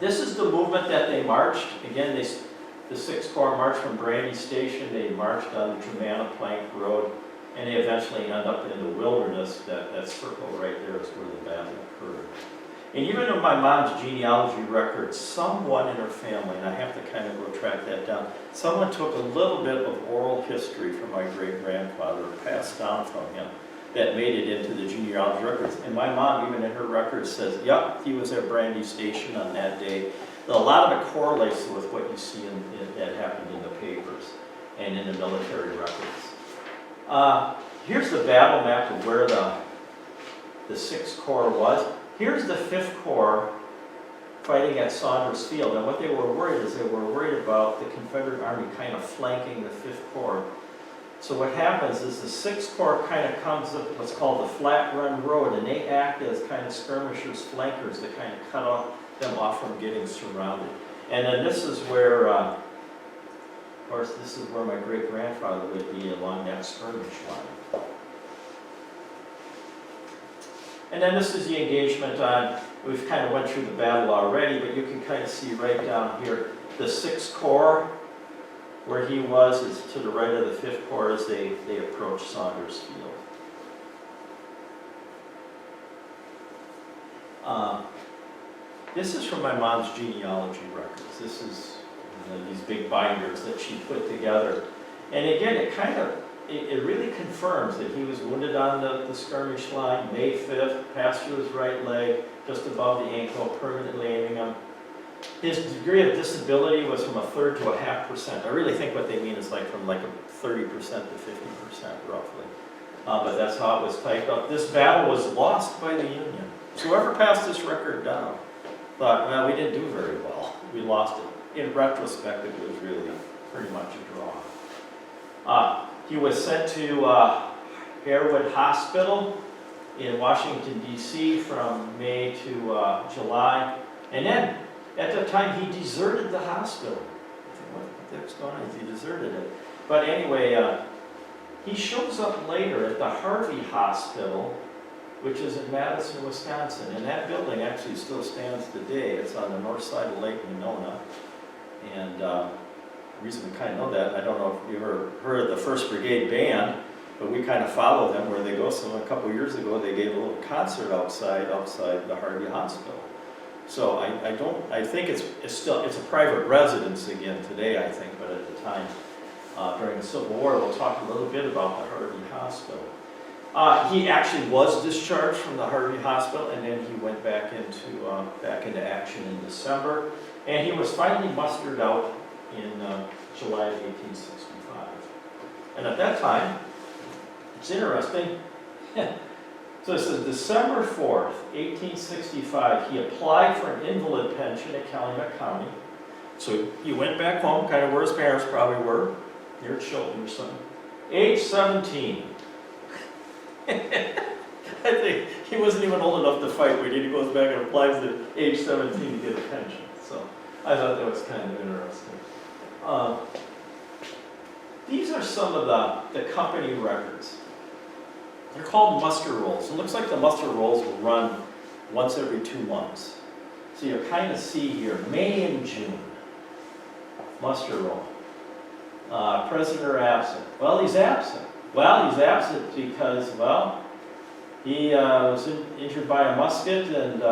Speaker 2: This is the movement that they marched. Again, the 6th Corps marched from Brandy Station. They marched on the Germanna Plank Road, and they eventually end up in the wilderness. That circle right there is where the battle occurred. And even in my mom's genealogy records, someone in her family, and I have to kind of go track that down, someone took a little bit of oral history from my great-grandfather, passed down from him, that made it into the genealogy records. And my mom, even in her records, says, yep, he was at Brandy Station on that day. A lot of it correlates with what you see that happened in the papers and in the military records. Here's the battle map of where the 6th Corps was. Here's the 5th Corps fighting at Saunders Field. And what they were worried is they were worried about the Confederate Army kind of flanking the 5th Corps. So what happens is the 6th Corps kind of comes up what's called the Flat Run Road, and they act as kind of skirmishers, flankers that kind of cut them off from getting surrounded. And then this is where, of course, this is where my great-grandfather would be along that skirmish line. And then this is the engagement on, we've kind of went through the battle already, but you can kind of see right down here, the 6th Corps, where he was, is to the right of the 5th Corps as they approach Saunders Field. This is from my mom's genealogy records. This is these big binders that she put together. And again, it really confirms that he was wounded on the skirmish line, May 5th, passed through his right leg, just above the ankle, permanently aiming him. His degree of disability was from 1/3 to 0.5%. I really think what they mean is like from like a 30% to 50% roughly. But that's how it was typed up. This battle was lost by the Union. So whoever passed this record down thought, well, we didn't do very well. We lost it. In retrospect, it was really pretty much a draw. He was sent to Harewood Hospital in Washington, D.C. from May to July. And then, at that time, he deserted the hospital. I think, what the heck's going on? He deserted it. But anyway, he shows up later at the Harvey Hospital, which is in Madison, Wisconsin. And that building actually still stands today. It's on the north side of Lake Monona. And the reason we kind of know that, I don't know if you ever heard of the 1st Brigade Band, but we kind of follow them where they go. So a couple of years ago, they gave a little concert outside the Harvey Hospital. So I think it's a private residence again today, I think, but at the time, during the Civil War, we'll talk a little bit about the Harvey Hospital. He actually was discharged from the Harvey Hospital, and then he went back into action in December, and he was finally mustered out in July of 1865. And at that time, it's interesting, so this is December 4th, 1865, he applied for an invalid pension at Calumet County. So he went back home, kind of where his parents probably were, near Chilton or something. Age 17. I think he wasn't even old enough to fight when he goes back and applies at age 17 to get a pension. So I thought that was kind of interesting. These are some of the company records. They're called muster rolls. It looks like the muster rolls will run once every 2 months. So you kind of see here, May and June, muster roll. Prisoner absent. Well, he's absent. Well, he's absent because, well, he was injured by a musket, and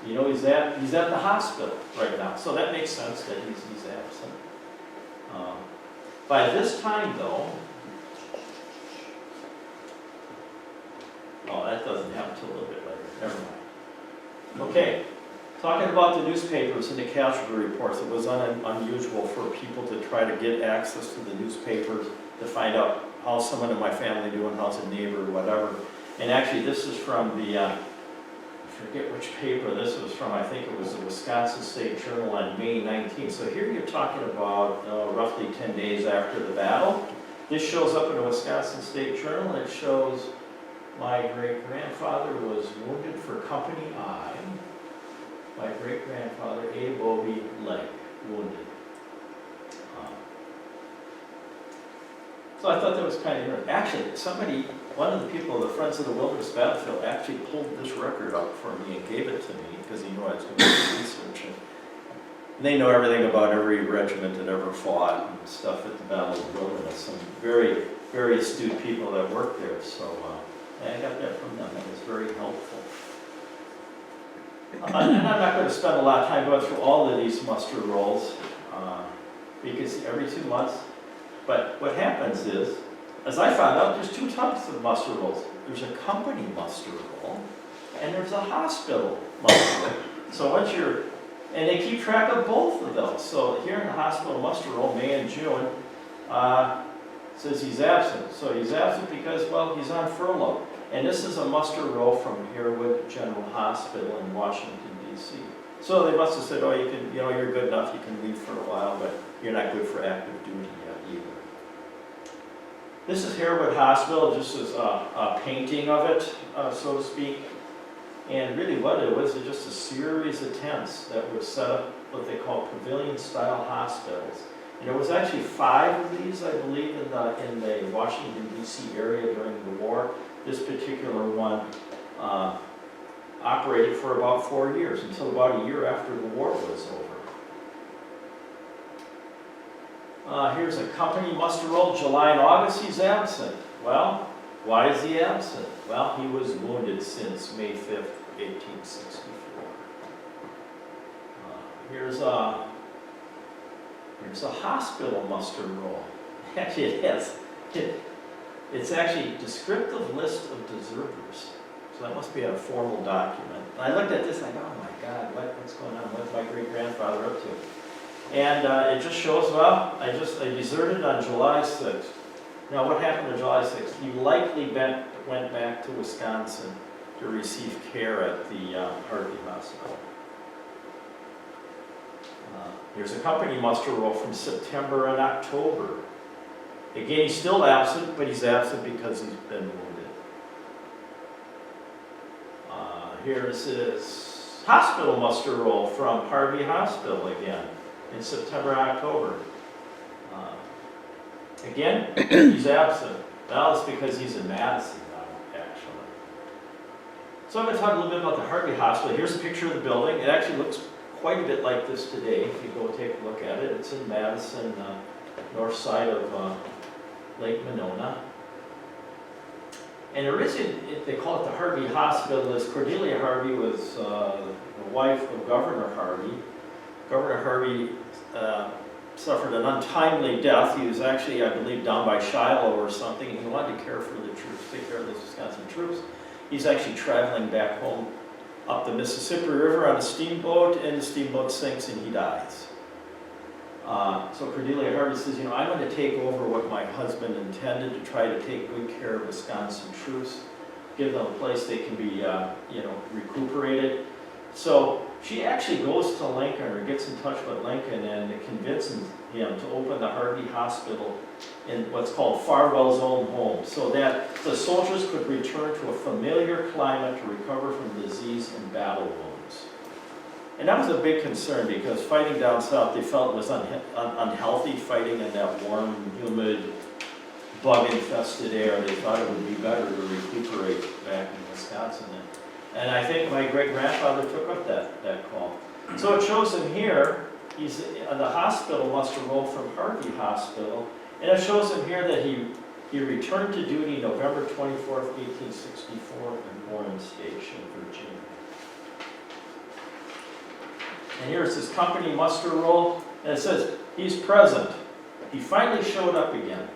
Speaker 2: he's at the hospital right now. So that makes sense that he's absent. By this time, though, oh, that doesn't happen until a little bit later. Never mind. Okay, talking about the newspapers and the casualty reports, it was unusual for people to try to get access to the newspapers to find out how's someone in my family doing, how's a neighbor, whatever. And actually, this is from the, I forget which paper this was from, I think it was the Wisconsin State Journal on May 19th. So here you're talking about roughly 10 days after the battle. This shows up in the Wisconsin State Journal, and it shows my great-grandfather was wounded for Company I. My great-grandfather, A. Bovee, leg, wounded. So I thought that was kind of interesting. Actually, one of the people, the Friends of the Wilderness Battlefield, actually pulled this record up for me and gave it to me because he knew I was doing research. And they know everything about every regiment that ever fought and stuff at the Battle of the Wilderness. Some very, very astute people that worked there. So I got that from them. It was very helpful. And I'm not going to spend a lot of time going through all of these muster rolls because every 2 months. But what happens is, as I found out, there's 2 types of muster rolls. There's a company muster roll, and there's a hospital muster roll. So once you're And they keep track of both of those. So here in the hospital muster roll, May and June, says he's absent. So he's absent because, well, he's on furlough. And this is a muster roll from Harewood General Hospital in Washington, D.C. So they must have said, oh, you can, you know, you're good enough, you can leave for a while, but you're not good for active duty yet either. This is Harewood Hospital, just as a painting of it, so to speak. And really what it was just a series of tents that were set up, what they call pavilion-style hospitals. And there was actually 5 of these, I believe, in the Washington, D.C. area during the war. This particular one operated for about 4 years, until about a year after the war was over. Here's a company muster roll, July and August, he's absent. Well, why is he absent? Well, he was wounded since May 5th, 1864. Here's a hospital muster roll. Actually, it has. It's actually a descriptive list of deserters. So that must be a formal document. And I looked at this and I go, oh my God, what's going on? What's my great-grandfather up to? And it just shows, well, I deserted on July 6th. Now what happened on July 6th? He likely went back to Wisconsin to receive care at the Harvey Hospital. Here's a company muster roll from September and October. Again, he's still absent, but he's absent because he's been wounded. Here's his hospital muster roll from Harvey Hospital again in September and October. Again, he's absent. Well, it's because he's in Madison now, actually. So I'm going to talk a little bit about the Harvey Hospital. Here's a picture of the building. It actually looks quite a bit like this today, if you go take a look at it. It's in Madison, north side of Lake Monona. And originally, they call it the Harvey Hospital, as Cordelia Harvey was the wife of Governor Harvey. Governor Harvey suffered an untimely death. He was actually, I believe, down by Shiloh or something, and he wanted to care for the troops, take care of the Wisconsin troops. He's actually traveling back home up the Mississippi River on a steamboat, and the steamboat sinks and he dies. So Cordelia Harvey says, you know, I'm going to take over what my husband intended, to try to take good care of Wisconsin troops, give them a place they can be, you know, recuperated. So she actually goes to Lincoln, or gets in touch with Lincoln, and convinces him to open the Harvey Hospital in what's called Farwell's own home, so that the soldiers could return to a familiar climate to recover from disease and battle wounds. And that was a big concern, because fighting down south, they felt it was unhealthy, fighting in that warm, humid, bug-infested air. They thought it would be better to recuperate back in Wisconsin. And I think my great-grandfather took up that call. So it shows him here, he's at the hospital muster roll from Harvey Hospital, and it shows him here that he returned to duty November 24th, 1864 in Warren Station, Virginia. And here's his company muster roll, and it says he's present. He finally showed up again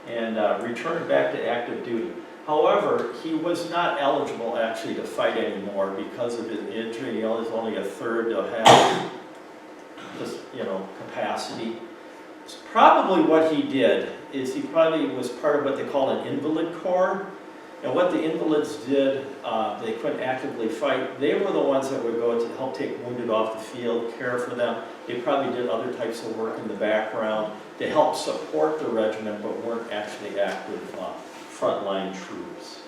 Speaker 2: and returned back to active duty. However, he was not eligible actually to fight anymore because of his injury. He was only a third to have this, you know, capacity. So probably what he did is he probably was part of what they call an invalid corps. And what the invalids did, they couldn't actively fight. They were the ones that would go to help take wounded off the field, care for them. They probably did other types of work in the background to help support the regiment, but weren't actually active frontline troops.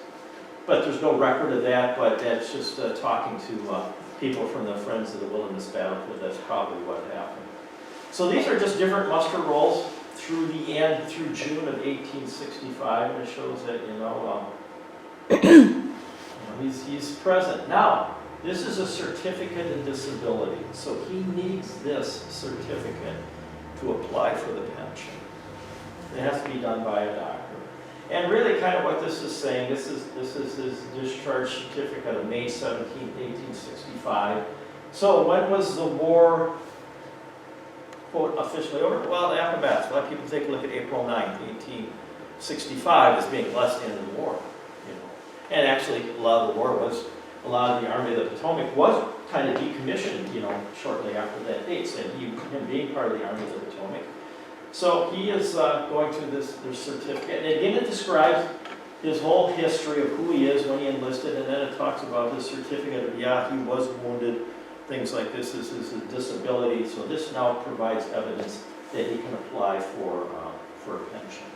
Speaker 2: But there's no record of that, but that's just talking to people from the Friends of the Wilderness Battlefield. That's probably what happened. So these are just different muster rolls through the end, through June of 1865, and it shows that, you know, he's present. Now, this is a certificate of disability, so he needs this certificate to apply for the pension. It has to be done by a doctor. And really kind of what this is saying, this is his discharge certificate of May 17, 1865. So when was the war, quote, officially over? Well, after that. A lot of people take a look at April 9th, 1865 as being less the end of the war. You know. And actually, a lot of the Army of the Potomac was kind of decommissioned, shortly after that date, so him being part of the Army of the Potomac. So he is going through this certificate, and again it describes his whole history of who he is when he enlisted, and then it talks about his certificate of, yeah, he was wounded, things like this. This is a disability, so this now provides evidence that he can apply for a pension.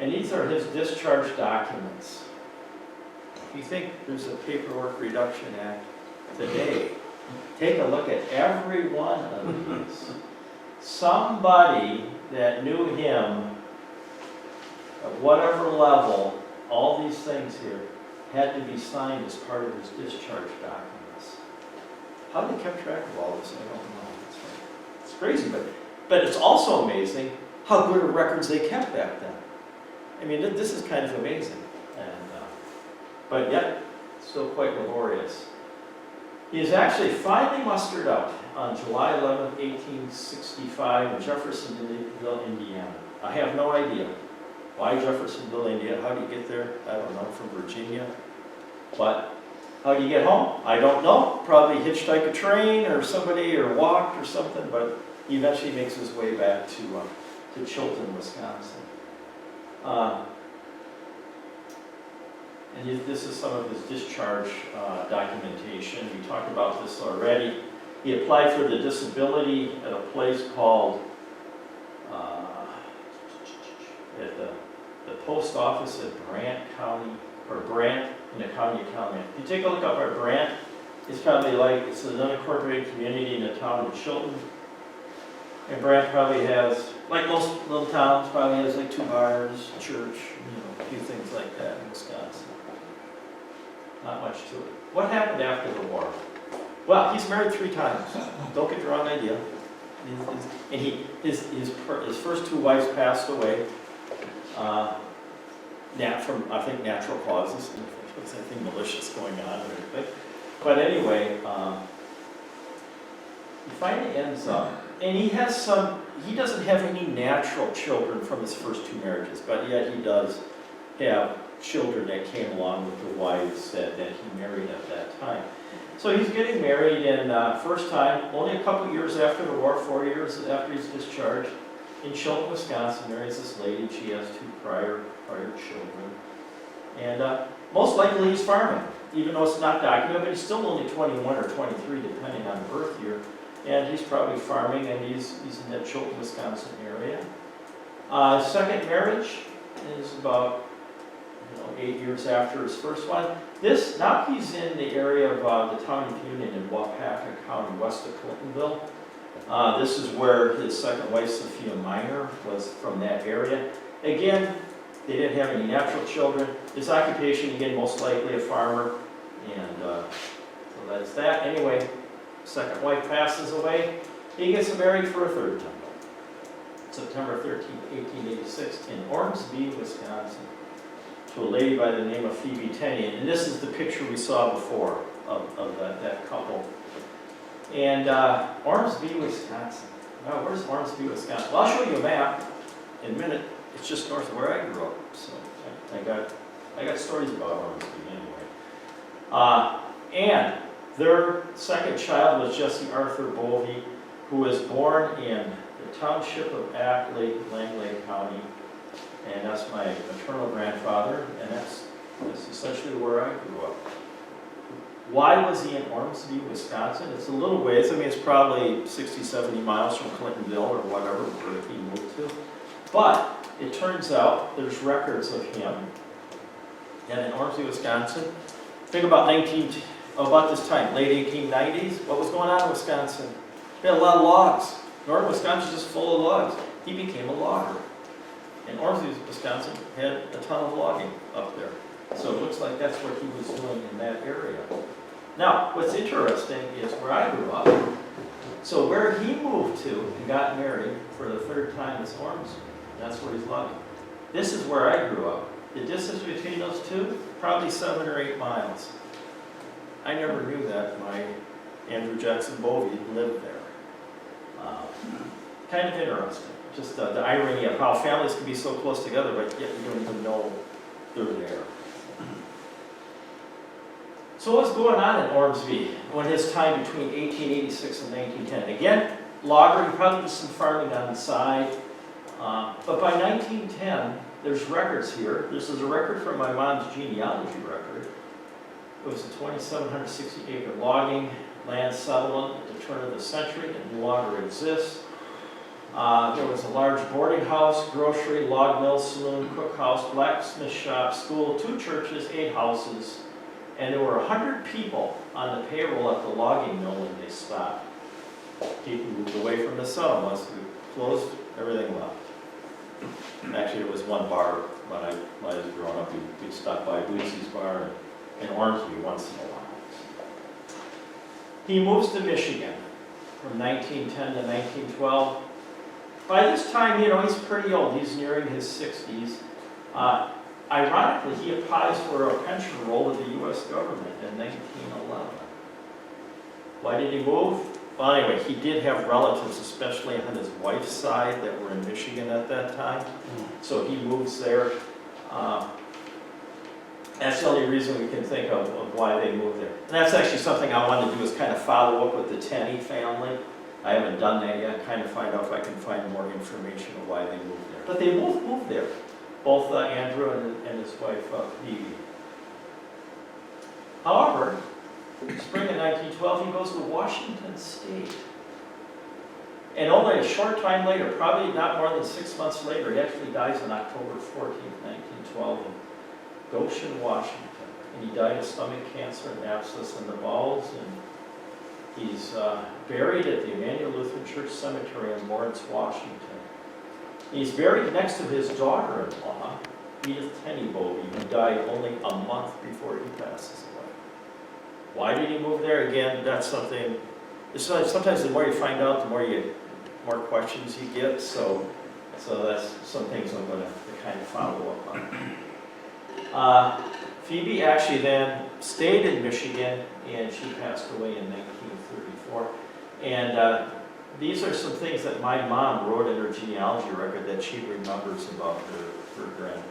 Speaker 2: And these are his discharge documents. If you think there's a Paperwork Reduction Act today, take a look at every one of these. Somebody that knew him at whatever level, all these things here had to be signed as part of his discharge documents. How they kept track of all this, I don't know. It's crazy, but it's also amazing how good of records they kept back then. I mean, this is kind of amazing, but yet still quite laborious. He is actually finally mustered out on July 11th, 1865 in Jeffersonville, Indiana. I have no idea why Jeffersonville, Indiana. How do you get there? I don't know, from Virginia. But how do you get home? I don't know. Probably hitchhike a train or somebody, or walked or something, but he eventually makes his way back to Chilton, Wisconsin. And this is some of his discharge documentation. We talked about this already. He applied for the disability at a place called, at the post office at Brant County, or Brant in the county of Calumet. If you take a look up at Brant, it's probably like, it's an unincorporated community in the town of Chilton. And Brant probably has, like most little towns, probably has like 2 bars, a church, a few things like that in Wisconsin. Not much to it. What happened after the war? Well, he's married 3 times. Don't get the wrong idea. And his first 2 wives passed away from, I think, natural causes. There's anything malicious going on or anything. But anyway, he finally ends up, and he doesn't have any natural children from his first 2 marriages, but yet he does have children that came along with the wives that he married at that time. So he's getting married, and first time, only a couple years after the war, 4 years after he's discharged, in Chilton, Wisconsin, marries this lady. She has 2 prior children. And most likely he's farming, even though it's not documented, but he's still only 21 or 23, depending on birth year. And he's probably farming, and he's in that Chilton, Wisconsin area. Second marriage is about 8 years after his first one. Now he's in the area of the town of Union in Waupaca County, west of Clintonville. This is where his second wife, Sophia Minor, was from that area. Again, they didn't have any natural children. His occupation, again, most likely a farmer. And so that's that. Anyway, second wife passes away. He gets married for a 3rd time. September 13th, 1886 in Ormsby, Wisconsin, to a lady by the name of Phoebe Tenney. And this is the picture we saw before of that couple. And Ormsby, Wisconsin. Now, where's Ormsby, Wisconsin? Well, I'll show you a map in a minute. It's just north of where I grew up. So I got stories about Ormsby anyway. And their second child was Jesse Arthur Bovee, who was born in the township of Ackley, Langley County. And that's my maternal grandfather, and that's essentially where I grew up. Why was he in Ormsby, Wisconsin? It's a little ways. I mean, it's probably 60, 70 miles from Clintonville or whatever where he moved to. But it turns out there's records of him. And in Ormsby, Wisconsin, think about this time, late 1890s, what was going on in Wisconsin? We had a lot of logs. Northern Wisconsin was just full of logs. He became a logger. And Ormsby, Wisconsin had a ton of logging up there. So it looks like that's what he was doing in that area. Now, what's interesting is where I grew up. So where he moved to and got married for the 3rd time is Ormsby. That's where he's logging. This is where I grew up. The distance between those 2, probably 7 or 8 miles. I never knew that my Andrew Jackson Bovee lived there. Kind of interesting. Just the irony of how families can be so close together, but yet you don't even know they're there. So what's going on in Ormsby when his time between 1886 and 1910? Again, logging, probably some farming on the side. But by 1910, there's records here. This is a record from my mom's genealogy record. It was a 2,760-acre logging land settlement at the turn of the century. It no longer exists. There was a large boarding house, grocery, log mill, saloon, cookhouse, blacksmith shop, school, 2 churches, 8 houses, and there were 100 people on the payroll at the logging mill when they stopped. People moved away from the settlements, we closed, everything left. Actually, there was one bar when I was growing up, we'd stop by Boosie's Bar in Ormsby once in a while. He moves to Michigan from 1910 to 1912. By this time, you know, he's pretty old. He's nearing his 60s. Ironically, he applies for a pension roll with the U.S. government in 1911. Why did he move? Well, anyway, he did have relatives, especially on his wife's side, that were in Michigan at that time. So he moves there. That's the only reason we can think of why they moved there. And that's actually something I wanted to do, is kind of follow up with the Tenney family. I haven't done that yet, kind of find out if I can find more information of why they moved there. But they both moved there, both Andrew and his wife, Bovee. However, spring of 1912, he goes to Washington State. And only a short time later, probably not more than 6 months later, he actually dies on October 14th, 1912 in Goshen, Washington. And he died of stomach cancer and abscess in the bowels. And he's buried at the Emmanuel Lutheran Church Cemetery in Lawrence, Washington. He's buried next to his daughter-in-law, Edith Tenney Bovee, who died only a month before he passes away. Why did he move there? Again, that's something, sometimes the more you find out, the more questions you get, so that's some things I'm going to kind of follow up on. Phoebe actually then stayed in Michigan, and she passed away in 1934. And these are some things that my mom wrote in her genealogy record that she remembers about her grandmother.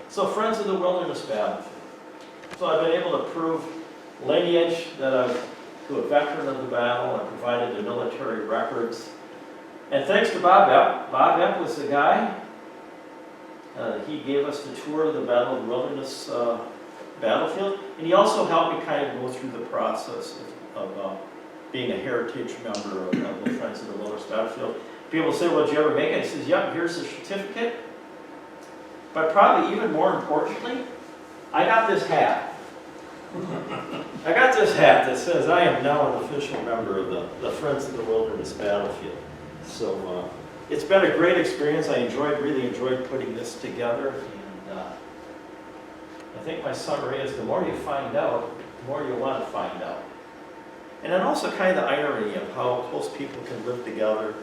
Speaker 2: So Friends of the Wilderness Battlefield. So I've been able to prove lineage to a veteran of the battle and provided the military records. And thanks to Bob Epp. Bob Epp was the guy. He gave us the tour of the Battle of the Wilderness Battlefield. And he also helped me kind of go through the process of being a heritage member of the Friends of the Wilderness Battlefield. People say, well, did you ever make it? He says, yep, here's the certificate. But probably even more importantly, I got this hat. I got this hat that says I am now an official member of the Friends of the Wilderness Battlefield. So it's been a great experience. I really enjoyed putting this together. And I think my summary is the more you find out, the more you want to find out. And then also kind of the irony of how close people can live together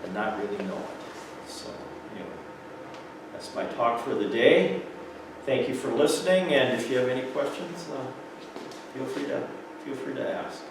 Speaker 2: and not really know it. So anyway, that's my talk for the day. Thank you for listening, and if you have any questions, feel free to ask.